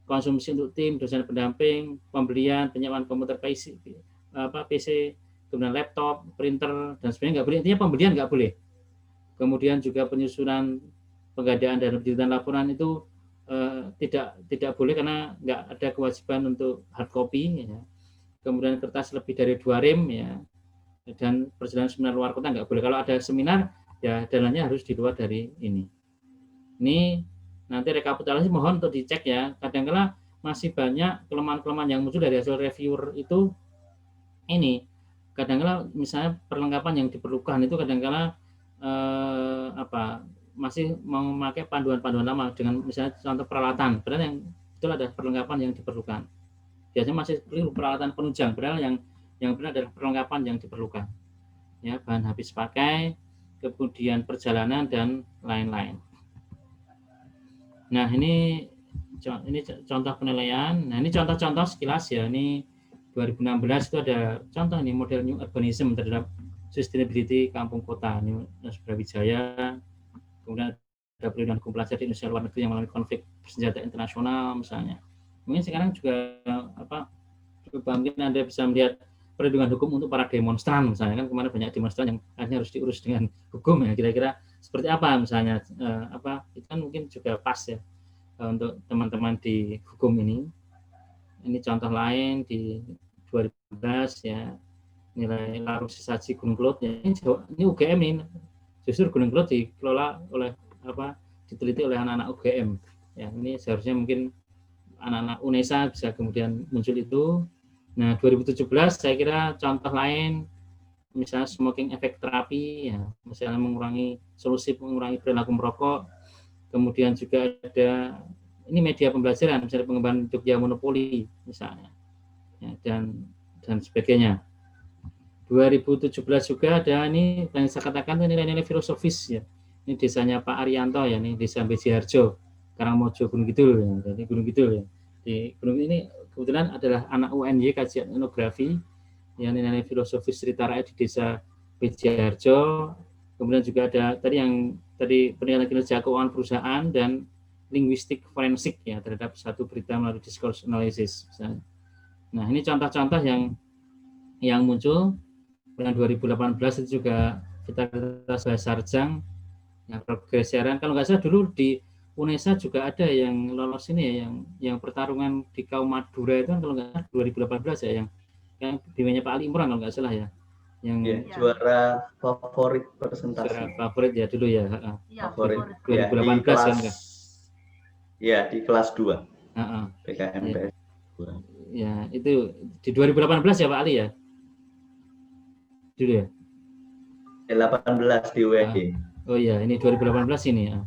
konsumsi untuk tim dosen pendamping, pembelian penyewaan komputer PC, kemudian laptop, printer dan sebagainya nggak boleh. Intinya pembelian nggak boleh. Kemudian juga penyusunan pengadaan dan penjelasan laporan itu tidak boleh karena nggak ada kewajiban untuk hard copy. Ya. Kemudian kertas lebih dari 2 rem ya, dan perjalanan seminar luar kota nggak boleh. Kalau ada seminar ya dananya harus di luar dari ini. Ini nanti rekapitulasi mohon untuk dicek ya. Kadang-kala masih banyak kelemahan-kelemahan yang muncul dari hasil reviewer itu ini. Kadang-kala misalnya perlengkapan yang diperlukan itu kadang-kala masih memakai panduan-panduan lama dengan misalnya contoh peralatan. Padahal yang itu ada perlengkapan yang diperlukan. Biasanya masih perlu peralatan penunjang. Padahal yang benar adalah perlengkapan yang diperlukan. Ya, bahan habis pakai, kemudian perjalanan dan lain-lain. Nah, ini contoh penilaian. Nah, ini contoh-contoh sekilas ya. Ini 2016 itu ada contoh ini model New Urbanism terhadap sustainability kampung kota. Ini Brawijaya. Kemudian ada perlindungan hukum pelajar di Indonesia luar negeri yang mengalami konflik bersenjata internasional misalnya. Mungkin sekarang juga mungkin Anda bisa melihat perlindungan hukum untuk para demonstran misalnya, kan kemarin banyak demonstran yang akhirnya harus diurus dengan hukum ya, kira-kira seperti apa misalnya itu kan mungkin juga pas ya untuk teman-teman di hukum ini. Ini contoh lain di 2012 ya, nilai larut sesaji Gunung Kelud ya, ini UGM ini justru Gunung Kelud dikelola oleh diteliti oleh anak-anak UGM ya. Ini seharusnya mungkin anak-anak UNESA bisa kemudian muncul itu. Nah, 2017 saya kira contoh lain misalnya smoking effect terapi ya, misalnya solusi mengurangi perilaku merokok. Kemudian juga ada ini media pembelajaran, misalnya pengembangan Jogja Monopoli misalnya. Ya, dan sebagainya. 2017 juga ada ini yang saya katakan nilai-nilai filosofis ya. Ini desanya Pak Arianto ya, ini desa Bejiharjo, Karangmojo, Gunung Kidul ya. Jadi Gunung Kidul ya. Di Gunung ini kebetulan adalah anak UNY kajian etnografi yang nilai filosofis cerita rakyat di desa Bejiharjo. Kemudian juga ada tadi penilaian kinerja keuangan perusahaan dan linguistik forensik ya terhadap satu berita melalui discourse analysis misalnya. Nah, ini contoh-contoh yang muncul. Bulan 2018 itu juga kita bahas Sarjang yang pergeseran. Kalau nggak salah dulu di UNESA juga ada yang lolos ini ya, yang pertarungan di kaum Madura itu kan kalau nggak salah 2018 ya, yang dimenya Pak Ali Imran kalau nggak salah ya, yang juara favorit presentasi. Juara favorit ya dulu ya. Favorit 2018 ya, kan enggak? Ya di kelas 2. PKMPS 2. Ya itu di 2018 ya Pak Ali ya. Dulu ya. 18 di UNY. Oh iya, ini 2018 ini ya.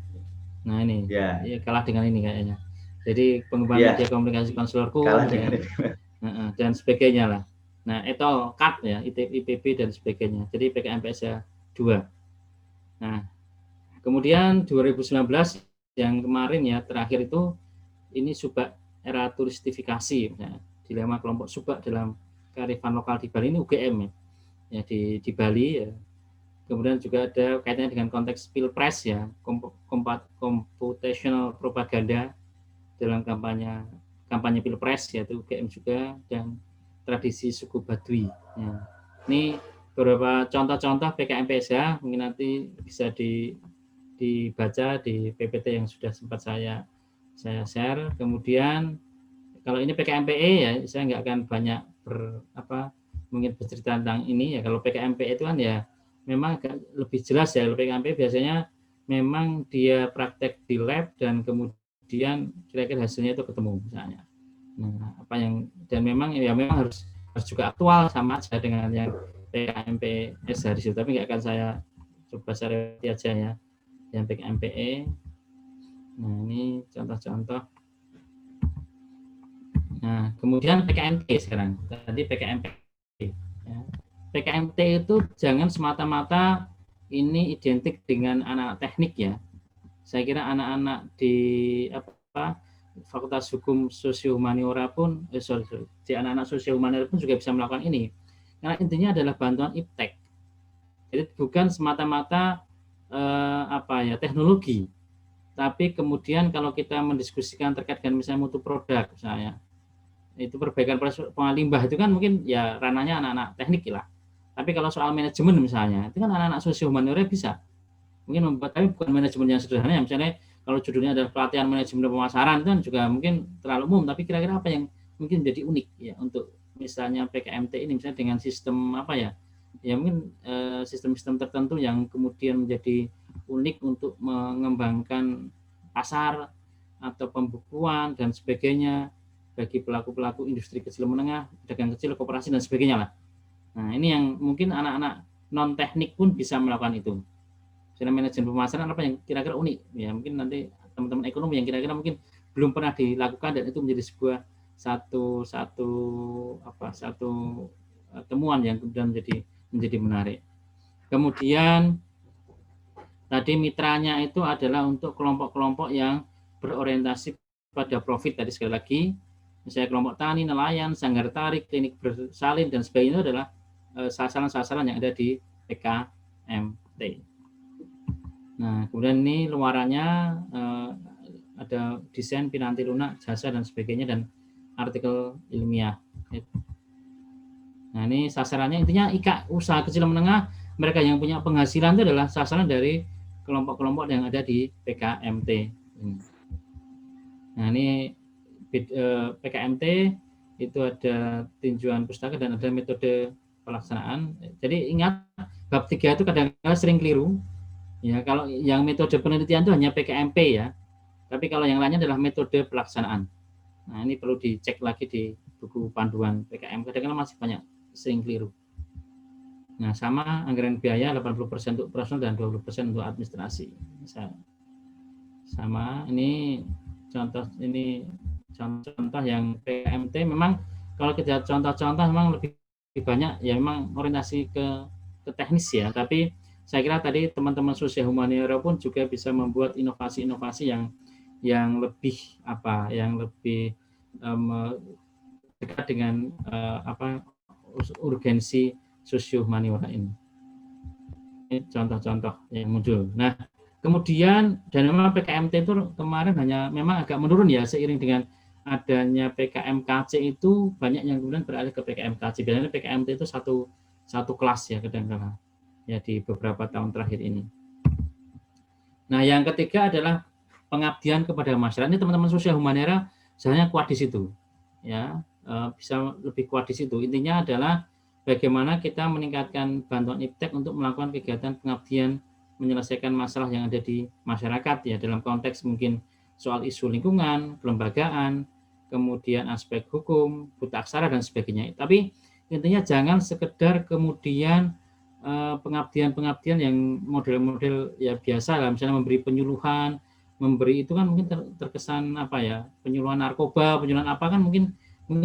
Nah ini ya kalah dengan ini kayaknya. Jadi pengembangan media komunikasi konselorku dan sebagainya lah. Nah, etol CAT ya, IPB dan sebagainya. Jadi PKMPS 2. Nah, kemudian 2019 yang kemarin ya terakhir itu ini subak era turistifikasi ya, dilema kelompok subak dalam kearifan lokal di Bali ini UGM ya di Bali ya. Kemudian juga ada kaitannya dengan konteks pilpres ya, computational propaganda dalam kampanye pilpres yaitu UGM juga, dan tradisi suku Baduy. Ya. Ini beberapa contoh-contoh PKMPSH mungkin nanti bisa dibaca di PPT yang sudah sempat saya share. Kemudian kalau ini PKMPE ya saya nggak akan banyak mungkin bercerita tentang ini ya. Kalau PKMPE itu kan ya memang agak lebih jelas ya. Kalau PKMPE biasanya memang dia praktek di lab dan kemudian kira-kira hasilnya itu ketemu misalnya. Nah, apa yang dan memang harus juga aktual sama aja dengan yang PKMPS hari itu, tapi nggak akan saya coba share aja ya yang PKMPE. Nah, ini contoh-contoh. Nah, kemudian PKMT sekarang. Tadi PKMT. Ya. PKMT itu jangan semata-mata ini identik dengan anak-anak teknik ya. Saya kira anak-anak di Fakultas Hukum Sosio Humaniora pun, di anak-anak Sosio Humaniora pun juga bisa melakukan ini. Karena intinya adalah bantuan iptek. Jadi bukan semata-mata teknologi, tapi kemudian kalau kita mendiskusikan terkait dengan misalnya mutu produk, misalnya itu perbaikan pengolahan limbah itu kan mungkin ya ranahnya anak-anak teknik lah. Tapi kalau soal manajemen misalnya, itu kan anak-anak Sosio Humaniora bisa. Mungkin membuat, tapi bukan manajemen yang sederhana ya. Misalnya kalau judulnya adalah pelatihan manajemen pemasaran, itu kan juga mungkin terlalu umum, tapi kira-kira apa yang mungkin jadi unik ya untuk misalnya PKMT ini, misalnya dengan sistem apa ya mungkin sistem-sistem tertentu yang kemudian menjadi unik untuk mengembangkan pasar atau pembukuan dan sebagainya bagi pelaku-pelaku industri kecil menengah, pedagang kecil, koperasi dan sebagainya lah. Nah, ini yang mungkin anak-anak non teknik pun bisa melakukan itu. Misalnya manajemen pemasaran apa yang kira-kira unik ya, mungkin nanti teman-teman ekonomi yang kira-kira mungkin belum pernah dilakukan dan itu menjadi sebuah satu temuan yang kemudian menjadi menarik. Kemudian tadi mitranya itu adalah untuk kelompok-kelompok yang berorientasi pada profit tadi sekali lagi, misalnya kelompok tani, nelayan, sanggar tarik, klinik bersalin dan sebagainya itu adalah sasaran-sasaran yang ada di PKMT. Nah, kemudian ini luarannya ada desain, piranti lunak, jasa dan sebagainya dan artikel ilmiah. Nah, ini sasarannya intinya usaha kecil menengah, mereka yang punya penghasilan itu adalah sasaran dari kelompok-kelompok yang ada di PKMT. Nah, ini PKMT itu ada tinjauan pustaka dan ada metode pelaksanaan. Jadi ingat bab 3 itu kadang-kadang sering keliru. Ya, kalau yang metode penelitian itu hanya PKMP ya. Tapi kalau yang lainnya adalah metode pelaksanaan. Nah, ini perlu dicek lagi di buku panduan PKM. Kadang-kadang masih banyak sering keliru. Nah, sama anggaran biaya 80% untuk operasional dan 20% untuk administrasi. Sama ini contoh yang PKMT memang kalau kita contoh-contoh memang lebih banyak ya memang orientasi ke teknis ya, tapi saya kira tadi teman-teman sosial humaniora pun juga bisa membuat inovasi-inovasi yang lebih dekat dengan urgensi sosio humaniora ini. Ini contoh-contoh yang muncul. Nah, kemudian dan memang PKMT itu kemarin memang agak menurun ya seiring dengan adanya PKMKC itu banyak yang kemudian beralih ke PKMKC. Biasanya PKMT itu satu kelas ya kadang-kadang ya di beberapa tahun terakhir ini. Nah, yang ketiga adalah pengabdian kepada masyarakat. Ini teman-teman sosial humaniora sebenarnya kuat di situ, ya bisa lebih kuat di situ. Intinya adalah bagaimana kita meningkatkan bantuan iptek untuk melakukan kegiatan pengabdian menyelesaikan masalah yang ada di masyarakat ya dalam konteks mungkin soal isu lingkungan, kelembagaan, kemudian aspek hukum, buta aksara dan sebagainya. Tapi intinya jangan sekedar kemudian pengabdian yang model-model ya biasa lah, misalnya memberi penyuluhan, memberi itu kan mungkin terkesan penyuluhan narkoba, penyuluhan apa kan mungkin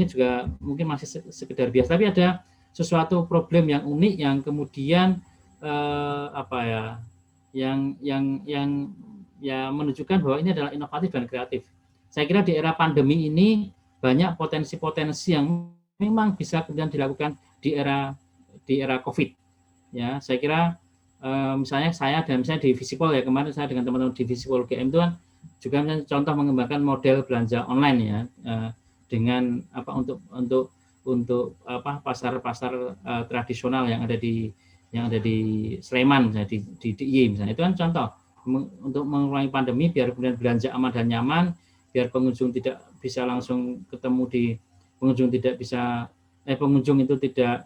juga masih sekedar biasa, tapi ada sesuatu problem yang unik yang kemudian yang menunjukkan bahwa ini adalah inovatif dan kreatif. Saya kira di era pandemi ini banyak potensi-potensi yang memang bisa kemudian dilakukan di era COVID. Ya, saya kira misalnya saya dan misalnya di Visipol ya, kemarin saya dengan teman-teman di Visipol GM itu kan juga contoh mengembangkan model belanja online ya dengan untuk pasar-pasar tradisional yang ada di Sleman misalnya di DIY misalnya, itu kan contoh untuk mengurangi pandemi biar kemudian belanja aman dan nyaman, biar pengunjung tidak bisa langsung ketemu pengunjung itu tidak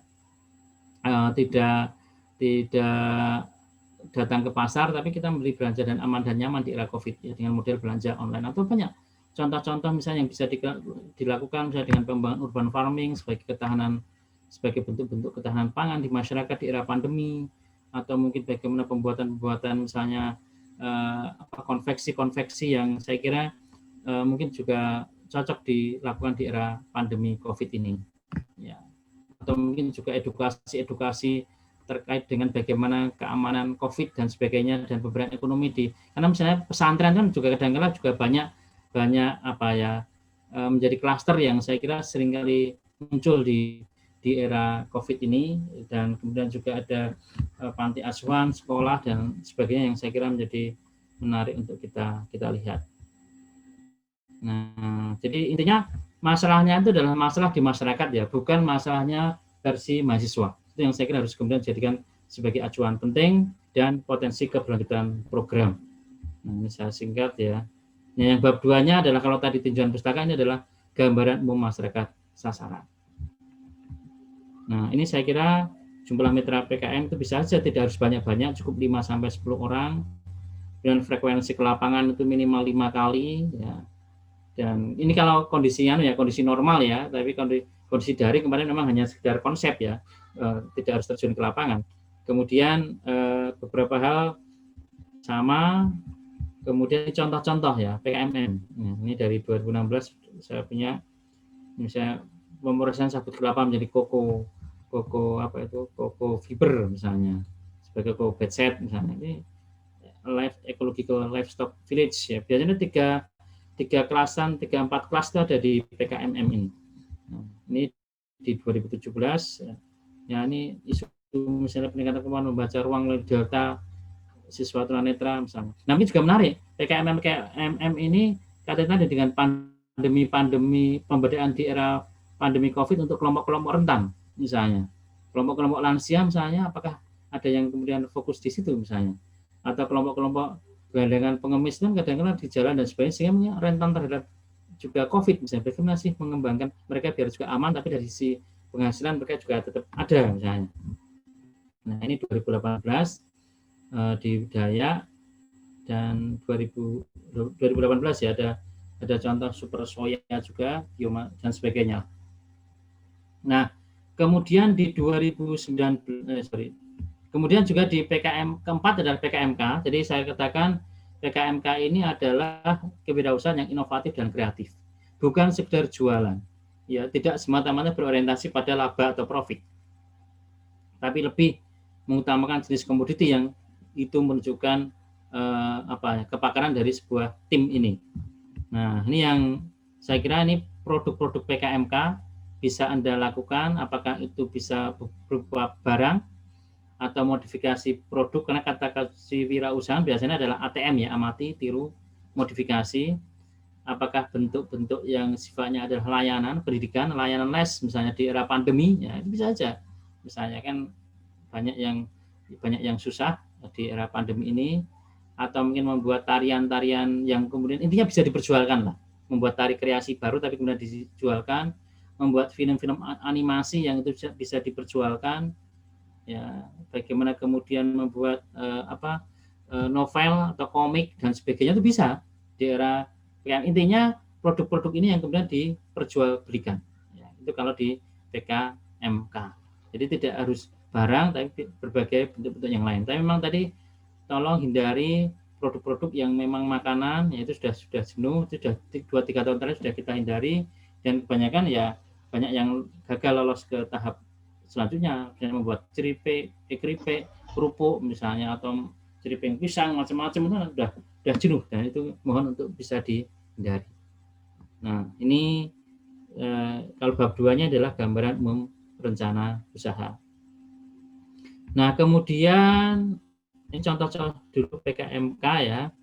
datang ke pasar, tapi kita membeli belanja dan aman dan nyaman di era COVID ya dengan model belanja online atau banyak contoh-contoh misalnya yang bisa dilakukan misalnya dengan pengembangan urban farming sebagai bentuk ketahanan pangan di masyarakat di era pandemi, atau mungkin bagaimana pembuatan misalnya konveksi yang saya kira mungkin juga cocok dilakukan di era pandemi COVID ini. Ya. Atau mungkin juga edukasi terkait dengan bagaimana keamanan COVID dan sebagainya dan pemberdayaan ekonomi karena misalnya pesantren kan juga kadang-kadang juga banyak menjadi klaster yang saya kira seringkali muncul di era COVID ini, dan kemudian juga ada panti asuhan, sekolah dan sebagainya yang saya kira menjadi menarik untuk kita lihat. Nah, jadi intinya masalahnya itu adalah masalah di masyarakat ya, bukan masalahnya versi mahasiswa. Itu yang saya kira harus kemudian dijadikan sebagai acuan penting dan potensi keberlanjutan program. Nah, ini saya singkat ya. Nah, yang bab 2-nya adalah kalau tadi tinjauan pustaka ini adalah gambaran umum masyarakat sasaran. Nah, ini saya kira jumlah mitra PKM itu bisa saja tidak harus banyak-banyak, cukup 5-10 orang. Dan frekuensi ke lapangan itu minimal 5 kali ya. Dan ini kalau kondisi normal ya, tapi kondisi daring kemarin memang hanya sekedar konsep ya, tidak harus terjun ke lapangan. Kemudian beberapa hal sama. Kemudian contoh-contoh ya PKMM. Nah, ini dari 2016 saya punya misalnya pemrosesan sabut kelapa menjadi koko fiber misalnya sebagai koko bedset misalnya. Ini ecological livestock village ya. Biasanya 3-4 kelas itu ada di PKMM ini. Nah, ini di 2017 ya, ini isu misalnya peningkatan kemampuan membaca ruang melalui delta siswa tunanetra misalnya. Nah, ini juga menarik. PKMM ini kaitannya dengan pandemi pemberdayaan di era pandemi COVID untuk kelompok-kelompok rentan misalnya. Kelompok-kelompok lansia misalnya, apakah ada yang kemudian fokus di situ misalnya. Atau kelompok-kelompok gelandangan pengemis kan kadang-kadang di jalan dan sebagainya, sehingga rentan terhadap juga COVID misalnya. Bagaimana sih mengembangkan mereka biar juga aman, tapi dari sisi penghasilan mereka juga tetap ada misalnya. Nah, ini 2018 di Dayak, dan 2018 ya ada contoh super soya juga bioma dan sebagainya. Nah, kemudian di kemudian juga di PKM keempat adalah PKMK. Jadi saya katakan PKMK ini adalah kewirausahaan yang inovatif dan kreatif, bukan sekedar jualan. Ya, tidak semata-mata berorientasi pada laba atau profit, tapi lebih mengutamakan jenis komoditi yang itu menunjukkan kepakaran dari sebuah tim ini. Nah, ini yang saya kira ini produk-produk PKMK bisa Anda lakukan, apakah itu bisa berupa barang atau modifikasi produk, karena kata wirausahaan biasanya adalah ATM ya, amati, tiru, modifikasi. Apakah bentuk-bentuk yang sifatnya adalah layanan, pendidikan, layanan les misalnya di era pandemi, ya itu bisa saja. Misalnya kan banyak yang susah di era pandemi ini, atau mungkin membuat tarian-tarian yang kemudian intinya bisa diperjualkan lah, membuat tari kreasi baru tapi kemudian dijualkan, membuat film-film animasi yang itu bisa diperjualkan, ya bagaimana kemudian membuat novel atau komik dan sebagainya itu bisa di era yang intinya produk-produk ini yang kemudian diperjualbelikan, ya, itu kalau di PKMK. Jadi tidak harus barang, tapi berbagai bentuk-bentuk yang lain. Tapi memang tadi tolong hindari produk-produk yang memang makanan, yaitu sudah jenuh, itu sudah 2-3 tahun terakhir sudah kita hindari, dan kebanyakan ya banyak yang gagal lolos ke tahap selanjutnya, misalnya membuat keripik, kerupuk misalnya, atau keripik pisang macam-macam, itu sudah jenuh, dan itu mohon untuk bisa dihindari. Nah, ini kalau bab 2-nya adalah gambaran umum rencana usaha. Nah, kemudian ini contoh-contoh dulu PKMK ya,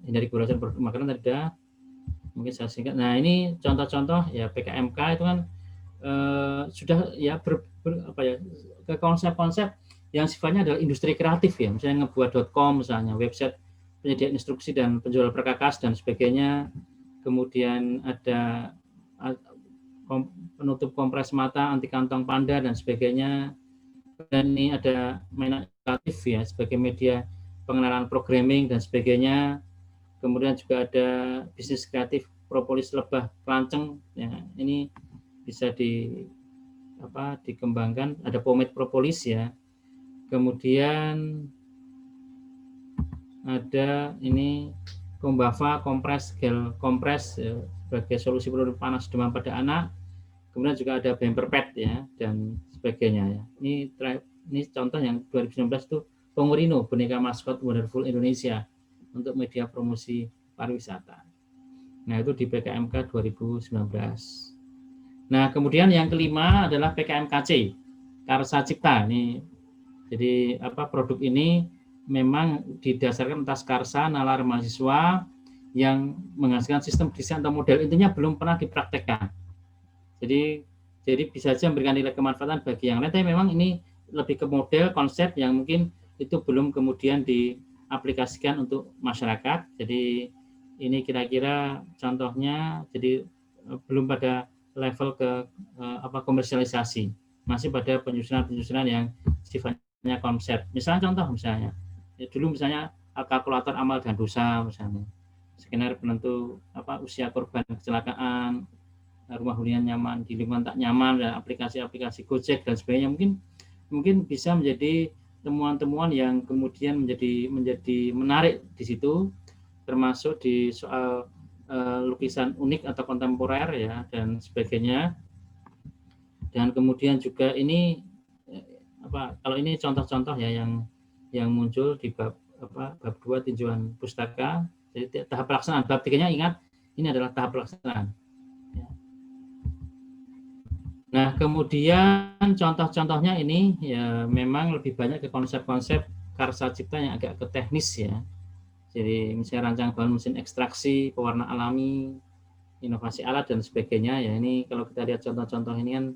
dari kewirausahaan produk makanan tadi ada, mungkin saya singkat. Nah, ini contoh-contoh ya PKMK itu kan sudah ya ke konsep-konsep yang sifatnya adalah industri kreatif ya, misalnya ngebuat.com misalnya, website penyedia instruksi dan penjual perkakas dan sebagainya. Kemudian ada penutup kompres mata, anti kantong panda dan sebagainya. Dan ini ada mainan kreatif ya sebagai media pengenalan programming dan sebagainya. kemudian juga ada bisnis kreatif propolis lebah kelanceng, ya, ini bisa dikembangkan. Ada pomade propolis ya, kemudian ada ini Kombava kompres gel kompres ya, sebagai solusi produk panas demam pada anak. Kemudian juga ada bumper pad ya dan sebagainya ya. Ini contoh yang 2019 itu Pongorino, boneka maskot Wonderful Indonesia untuk media promosi pariwisata. Nah, itu di PKMK 2019. Nah, kemudian yang kelima adalah PKMKC, Karsa Cipta. Ini jadi produk ini memang didasarkan atas karsa nalar mahasiswa yang menghasilkan sistem desain atau model, intinya belum pernah dipraktekkan. Jadi bisa saja memberikan nilai kemanfaatan bagi yang lain, tapi memang ini lebih ke model konsep yang mungkin itu belum kemudian diaplikasikan untuk masyarakat. Jadi ini kira-kira contohnya, jadi belum pada level ke komersialisasi, masih pada penyusunan yang sifatnya konsep. Misalnya contoh dulu misalnya kalkulator amal dan dosa, misalnya skenario penentu usia korban kecelakaan, rumah hunian nyaman di lingkungan tak nyaman, dan aplikasi-aplikasi Gojek dan sebagainya, mungkin bisa menjadi temuan-temuan yang kemudian menjadi menarik di situ, termasuk di soal lukisan unik atau kontemporer ya dan sebagainya. Dan kemudian juga ini kalau ini contoh-contoh ya yang muncul di bab 2 tinjauan pustaka. Jadi tahap pelaksanaan, bab 3-nya ingat ini adalah tahap pelaksanaan. Nah, kemudian contoh-contohnya ini ya memang lebih banyak ke konsep-konsep karsa cipta yang agak ke teknis ya. Jadi misalnya rancangan bahan mesin ekstraksi, pewarna alami, inovasi alat dan sebagainya ya. Ini kalau kita lihat contoh-contoh ini kan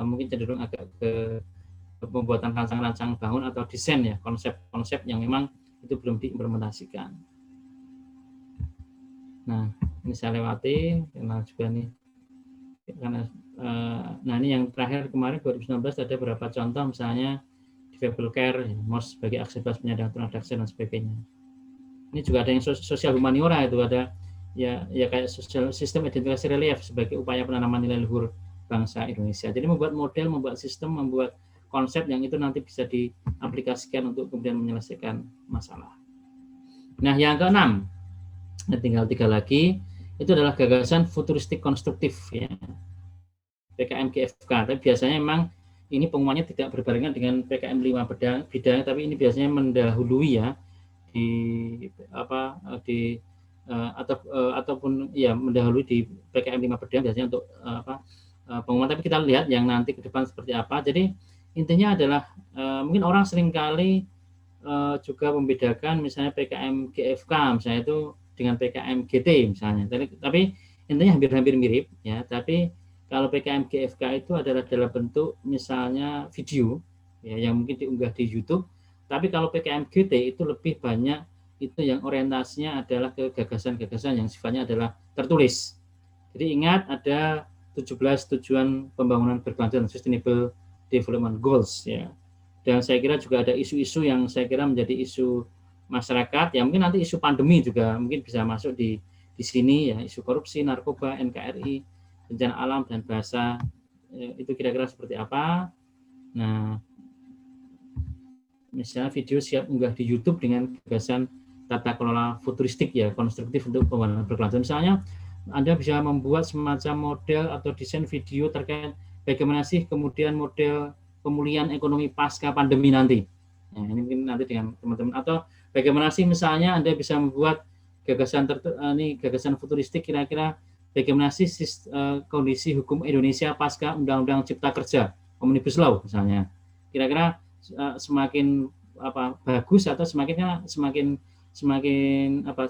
mungkin cenderung agak ke pembuatan rancangan-rancangan bangun atau desain ya, konsep-konsep yang memang itu belum diimplementasikan. Nah, ini saya lewati karena juga nih nah ini yang terakhir kemarin 2019 ada beberapa contoh, misalnya Difabel Care, MOS sebagai aksesibilitas penyandang tunanetra dan sebagainya. Ini juga ada yang sosial humaniora, itu ada ya kayak sistem identifikasi relief sebagai upaya penanaman nilai luhur bangsa Indonesia. Jadi membuat model, membuat sistem, membuat konsep yang itu nanti bisa diaplikasikan untuk kemudian menyelesaikan masalah. Nah, yang keenam, tinggal 3 lagi, itu adalah gagasan futuristik konstruktif ya, PKM GFK. Tapi biasanya memang ini pengumumannya tidak berbarengan dengan PKM 5 bidang, tapi ini biasanya mendahului ya ataupun ya mendahului di PKM 5 bidang biasanya untuk pengumuman. Tapi kita lihat yang nanti ke depan seperti apa. Jadi intinya adalah mungkin orang seringkali juga membedakan misalnya PKM GFK misalnya itu dengan PKM GT misalnya. Tapi intinya hampir-hampir mirip ya. Tapi kalau PKM GFK itu adalah dalam bentuk misalnya video ya, yang mungkin diunggah di YouTube. Tapi kalau PKM GT itu lebih banyak itu yang orientasinya adalah ke gagasan-gagasan yang sifatnya adalah tertulis. Jadi ingat ada 17 tujuan pembangunan berkelanjutan, Sustainable Development Goals ya. Dan saya kira juga ada isu-isu yang saya kira menjadi isu masyarakat, ya mungkin nanti isu pandemi juga mungkin bisa masuk di sini ya, isu korupsi, narkoba, NKRI, bencana alam dan bahasa, itu kira-kira seperti apa. Nah, misalnya video siap unggah di YouTube dengan gagasan tata kelola futuristik ya, konstruktif untuk pembangunan berkelanjutan. Misalnya Anda bisa membuat semacam model atau desain video terkait bagaimana sih kemudian model pemulihan ekonomi pasca pandemi nanti. Nah, ini mungkin nanti dengan teman-teman, atau bagaimana sih misalnya Anda bisa membuat gagasan futuristik, kira-kira bagaimana sih kondisi hukum Indonesia pasca Undang-Undang Cipta Kerja Omnibus Law misalnya. Kira-kira semakin bagus atau semakin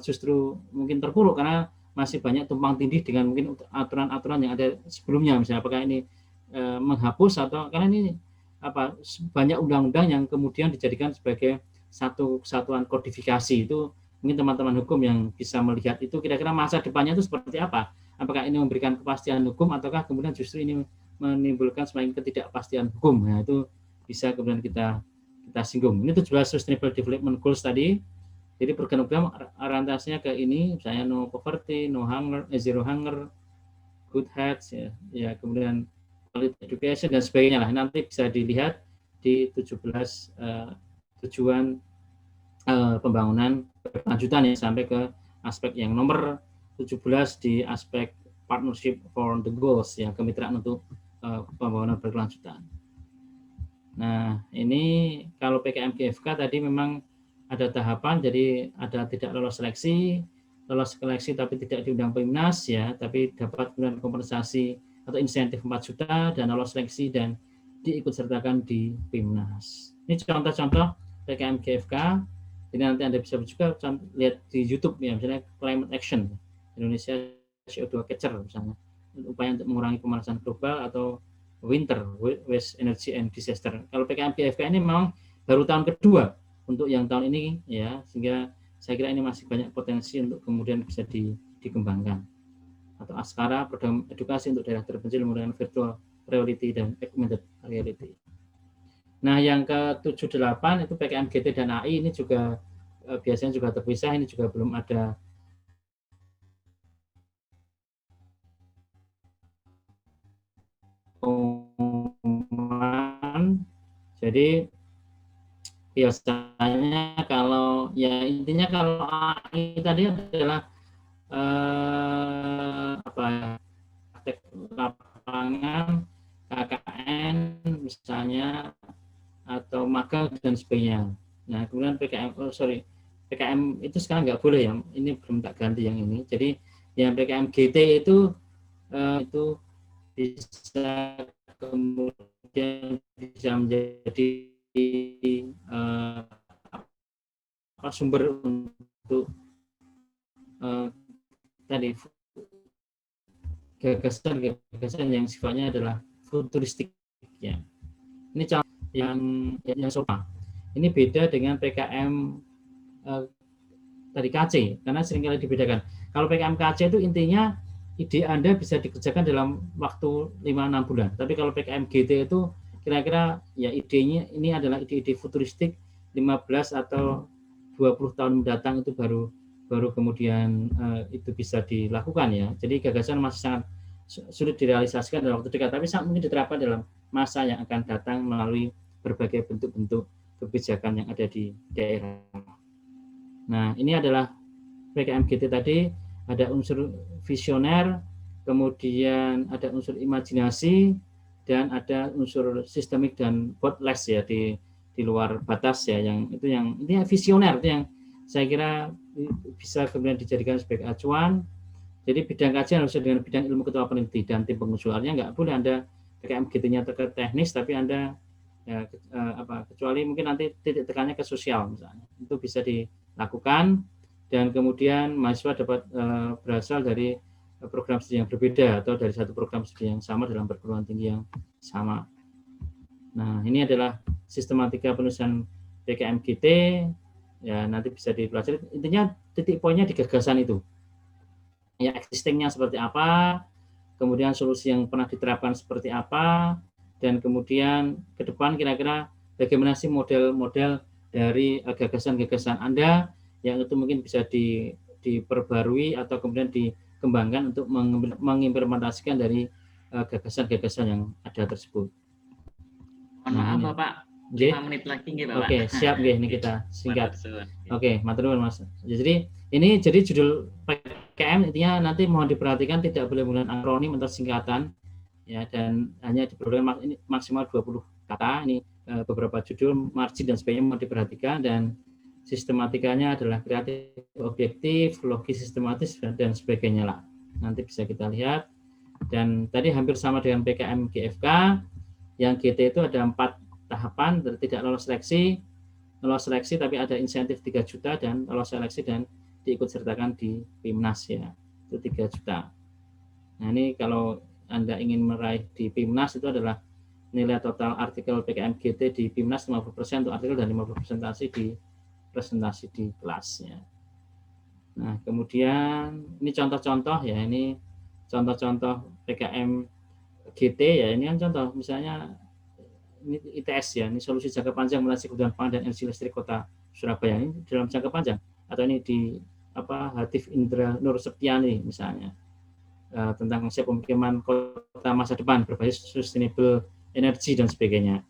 justru mungkin terpuruk karena masih banyak tumpang tindih dengan mungkin aturan-aturan yang ada sebelumnya, misalnya apakah ini menghapus atau karena ini banyak undang-undang yang kemudian dijadikan sebagai satu kesatuan kodifikasi. Itu mungkin teman-teman hukum yang bisa melihat itu kira-kira masa depannya itu seperti apa. Apakah ini memberikan kepastian hukum ataukah kemudian justru ini menimbulkan semakin ketidakpastian hukum. Nah, itu bisa kemudian kita singgung. Ini 17 Sustainable Development Goals tadi. Jadi program-program orientasinya ke ini, misalnya no poverty, no hunger, zero hunger, good health, ya kemudian quality education dan sebagainya lah. Nanti bisa dilihat di 17 tujuan pembangunan berkelanjutan ya, sampai ke aspek yang nomor 17 di aspek partnership for the goals ya, kemitraan untuk pembangunan berkelanjutan. Nah, ini kalau PKM GFK tadi memang ada tahapan, jadi ada tidak lolos seleksi tapi tidak diundang PIMNAS ya, tapi dapat kemudian kompensasi atau insentif 4 juta dan lolos seleksi dan diikut sertakan di PIMNAS. Ini contoh-contoh PKM GFK. Jadi nanti Anda bisa juga lihat di YouTube ya, misalnya Climate Action Indonesia CO2 Catcher misalnya, upaya untuk mengurangi pemanasan global, atau Winter Waste Energy and Disaster. Kalau PKM GFK ini memang baru tahun kedua untuk yang tahun ini ya, sehingga saya kira ini masih banyak potensi untuk kemudian bisa dikembangkan. Atau ASKARA, program edukasi untuk daerah terpencil menggunakan virtual reality dan augmented reality. Nah, yang ke-78 itu PKM GT dan AI, ini juga biasanya juga terpisah, ini juga belum ada pengumuman. Jadi biasanya kalau ya intinya kalau AI tadi adalah praktek lapangan, KKN misalnya, atau magang dan sebagainya. Nah, kemudian PKM itu sekarang nggak boleh ya, ini belum tak ganti yang ini. Jadi yang PKM GT itu bisa kemudian bisa menjadi sumber untuk tadi gagasan yang sifatnya adalah futuristik ya. Ini contoh yang sopa. Ini beda dengan PKM tadi KC, karena seringkali dibedakan. Kalau PKM KC itu intinya ide Anda bisa dikerjakan dalam waktu 5-6 bulan. Tapi kalau PKM GT itu kira-kira ya idenya ini adalah ide-ide futuristik 15 atau 20 tahun mendatang itu baru kemudian itu bisa dilakukan ya. Jadi gagasan masih sangat sulit direalisasikan dalam waktu dekat, tapi sangat mungkin diterapkan dalam masa yang akan datang melalui berbagai bentuk-bentuk kebijakan yang ada di daerah. Nah, ini adalah PKM GT tadi, ada unsur visioner, kemudian ada unsur imajinasi, dan ada unsur sistemik dan boundless ya, di luar batas ya, yang ini visioner, itu yang saya kira bisa kemudian dijadikan sebagai acuan. Jadi bidang kajian harus dengan bidang ilmu ketua peneliti dan tim pengusulannya, nggak boleh Anda PKM GT-nya terkait teknis, tapi Anda ya, kecuali mungkin nanti titik tekannya ke sosial misalnya, itu bisa dilakukan, dan kemudian mahasiswa dapat berasal dari program studi yang berbeda atau dari satu program studi yang sama dalam perguruan tinggi yang sama. Nah, ini adalah sistematika penulisan PKM GT ya, nanti bisa dipelajari. Intinya titik poinnya di gagasan itu. Ya, existingnya seperti apa, kemudian solusi yang pernah diterapkan seperti apa, dan kemudian ke depan kira-kira bagaimana sih model-model dari gagasan-gagasan Anda yang itu mungkin bisa diperbarui atau kemudian dikembangkan untuk mengimplementasikan dari gagasan-gagasan yang ada tersebut. Maaf Bapak, 5 menit lagi nggih Bapak. Oke, siap nggih, ini kita singkat. Oke, matur nuwun Mas. Jadi ini judul PKM intinya nanti mohon diperhatikan tidak boleh menggunakan akronim atau singkatan ya, dan hanya diperlukan maksimal 20 kata. Ini beberapa judul, margin dan sebagainya mohon diperhatikan, dan sistematikanya adalah kreatif, objektif, logis, sistematis dan sebagainya lah. Nanti bisa kita lihat. Dan tadi hampir sama dengan PKM GFK, yang GT itu ada 4 tahapan, tidak lolos seleksi tapi ada insentif 3 juta, dan lolos seleksi dan diikut sertakan di PIMNAS ya, itu 3 juta. Nah, ini kalau Anda ingin meraih di PIMNAS itu adalah nilai total artikel PKM GT di PIMNAS 50% untuk artikel dan 50% di presentasi di kelas ya. Nah, kemudian ini contoh-contoh ya, ini contoh-contoh PKM GT ya, ini kan contoh misalnya ini ITS ya, ini solusi jangka panjang melintasi kebutuhan pangan dan energi listrik Kota Surabaya, ini dalam jangka panjang. atau ini di Hatif Indra Nur Septiani misalnya, tentang konsep pemukiman kota masa depan berbasis sustainable energy dan sebagainya.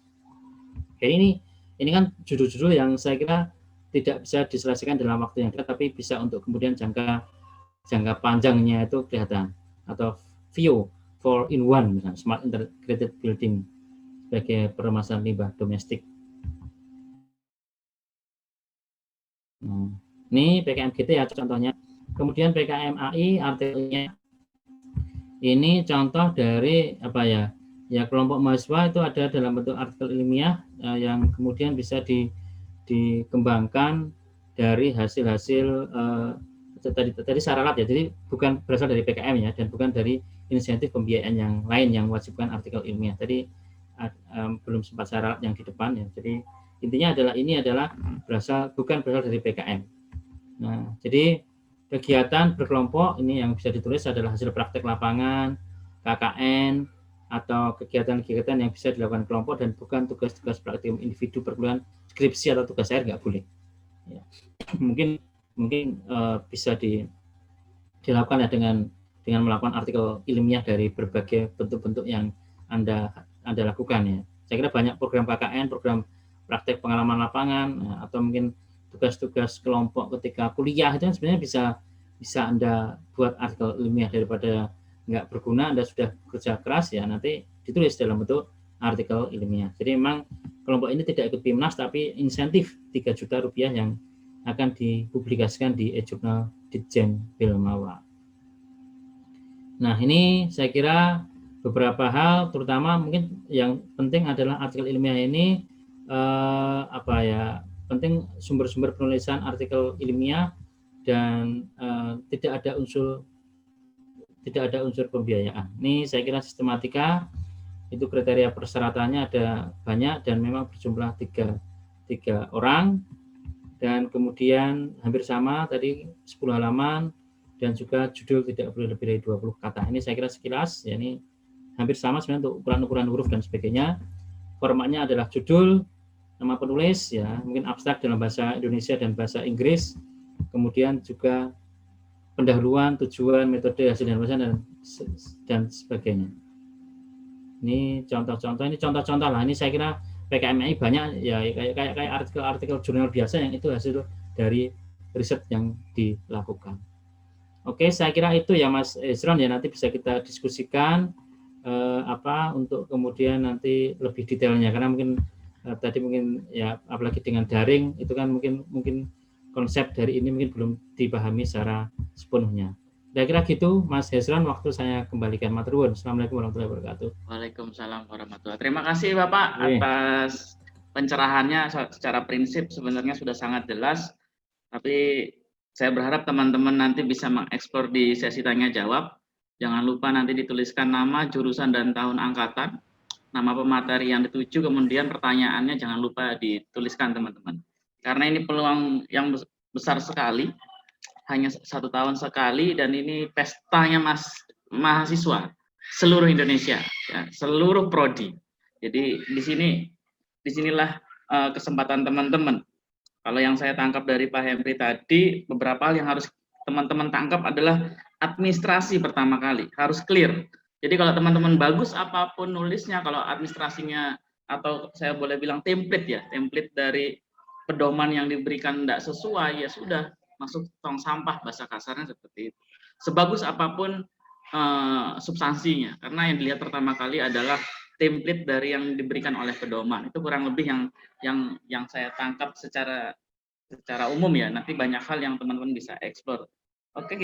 Oke, ini kan judul-judul yang saya kira tidak bisa diselesaikan dalam waktu yang dekat, tapi bisa untuk kemudian jangka panjangnya itu kelihatan, atau view 4-in-1 misalnya smart integrated building sebagai permasalahan limbah domestik. Nah, ini PKMGT ya contohnya. Kemudian PKMAI artikelnya ini contoh dari ya kelompok mahasiswa itu ada dalam bentuk artikel ilmiah yang kemudian bisa dikembangkan dari hasil-hasil tadi saralat ya, jadi bukan berasal dari PKM ya, dan bukan dari insentif pembiayaan yang lain yang mewajibkan artikel ilmiah. Tadi belum sempat syarat yang di depan ya. Jadi intinya adalah bukan berasal dari PKM. Nah, jadi kegiatan berkelompok ini yang bisa ditulis adalah hasil praktek lapangan, KKN, atau kegiatan-kegiatan yang bisa dilakukan kelompok dan bukan tugas-tugas praktikum individu perkuliahan, skripsi atau tugas akhir, nggak boleh. Ya. Mungkin bisa dilakukan ya dengan melakukan artikel ilmiah dari berbagai bentuk-bentuk yang Anda lakukan ya. Saya kira banyak program KKN, program praktek pengalaman lapangan, atau mungkin tugas-tugas kelompok ketika kuliah itu sebenarnya bisa Anda buat artikel ilmiah, daripada nggak berguna Anda sudah kerja keras ya nanti ditulis dalam bentuk artikel ilmiah. Jadi memang kelompok ini tidak ikut PIMNAS, tapi insentif 3 juta rupiah yang akan dipublikasikan di e-jurnal Ditjen Bilmawa. Nah, ini saya kira beberapa hal, terutama mungkin yang penting adalah artikel ilmiah ini penting sumber-sumber penulisan artikel ilmiah dan tidak ada unsur pembiayaan. Ini saya kira sistematika itu kriteria persyaratannya ada banyak dan memang berjumlah tiga orang. Dan kemudian hampir sama tadi 10 halaman dan juga judul tidak boleh lebih dari 20 kata. Ini saya kira sekilas ya, ini hampir sama sebenarnya untuk ukuran huruf dan sebagainya. Formatnya adalah judul, nama penulis ya, mungkin abstrak dalam bahasa Indonesia dan bahasa Inggris. Kemudian juga pendahuluan, tujuan, metode, hasil dan pesan dan sebagainya. Ini contoh-contoh lah. Ini saya kira PKMAI banyak ya, kayak artikel-artikel jurnal biasa yang itu hasil dari riset yang dilakukan. Oke, saya kira itu ya Mas Ezron ya, nanti bisa kita diskusikan untuk kemudian nanti lebih detailnya, karena mungkin tadi mungkin ya apalagi dengan daring itu kan mungkin konsep dari ini mungkin belum dipahami secara sepenuhnya. Kira-kira gitu Mas Hezron, waktu saya kembalikan matur nuwun. Assalamualaikum warahmatullahi wabarakatuh. Waalaikumsalam warahmatullahi wabarakatuh. Terima kasih Bapak atas pencerahannya. Secara prinsip sebenarnya sudah sangat jelas, tapi saya berharap teman-teman nanti bisa mengeksplor di sesi tanya jawab. Jangan lupa nanti dituliskan nama, jurusan dan tahun angkatan, nama pemateri yang dituju, kemudian pertanyaannya jangan lupa dituliskan teman-teman. Karena ini peluang yang besar sekali. Hanya 1 tahun sekali, dan ini pestanya mahasiswa seluruh Indonesia, ya, seluruh prodi. Jadi disinilah kesempatan teman-teman. Kalau yang saya tangkap dari Pak Henry tadi, beberapa hal yang harus teman-teman tangkap adalah administrasi pertama kali harus clear. Jadi kalau teman-teman bagus apapun nulisnya, kalau administrasinya atau saya boleh bilang template dari pedoman yang diberikan tidak sesuai, ya sudah masuk tong sampah, bahasa kasarnya seperti itu. Sebagus apapun substansinya, karena yang dilihat pertama kali adalah template dari yang diberikan oleh pedoman. Itu kurang lebih yang saya tangkap secara umum ya. Nanti banyak hal yang teman-teman bisa eksplor. Oke.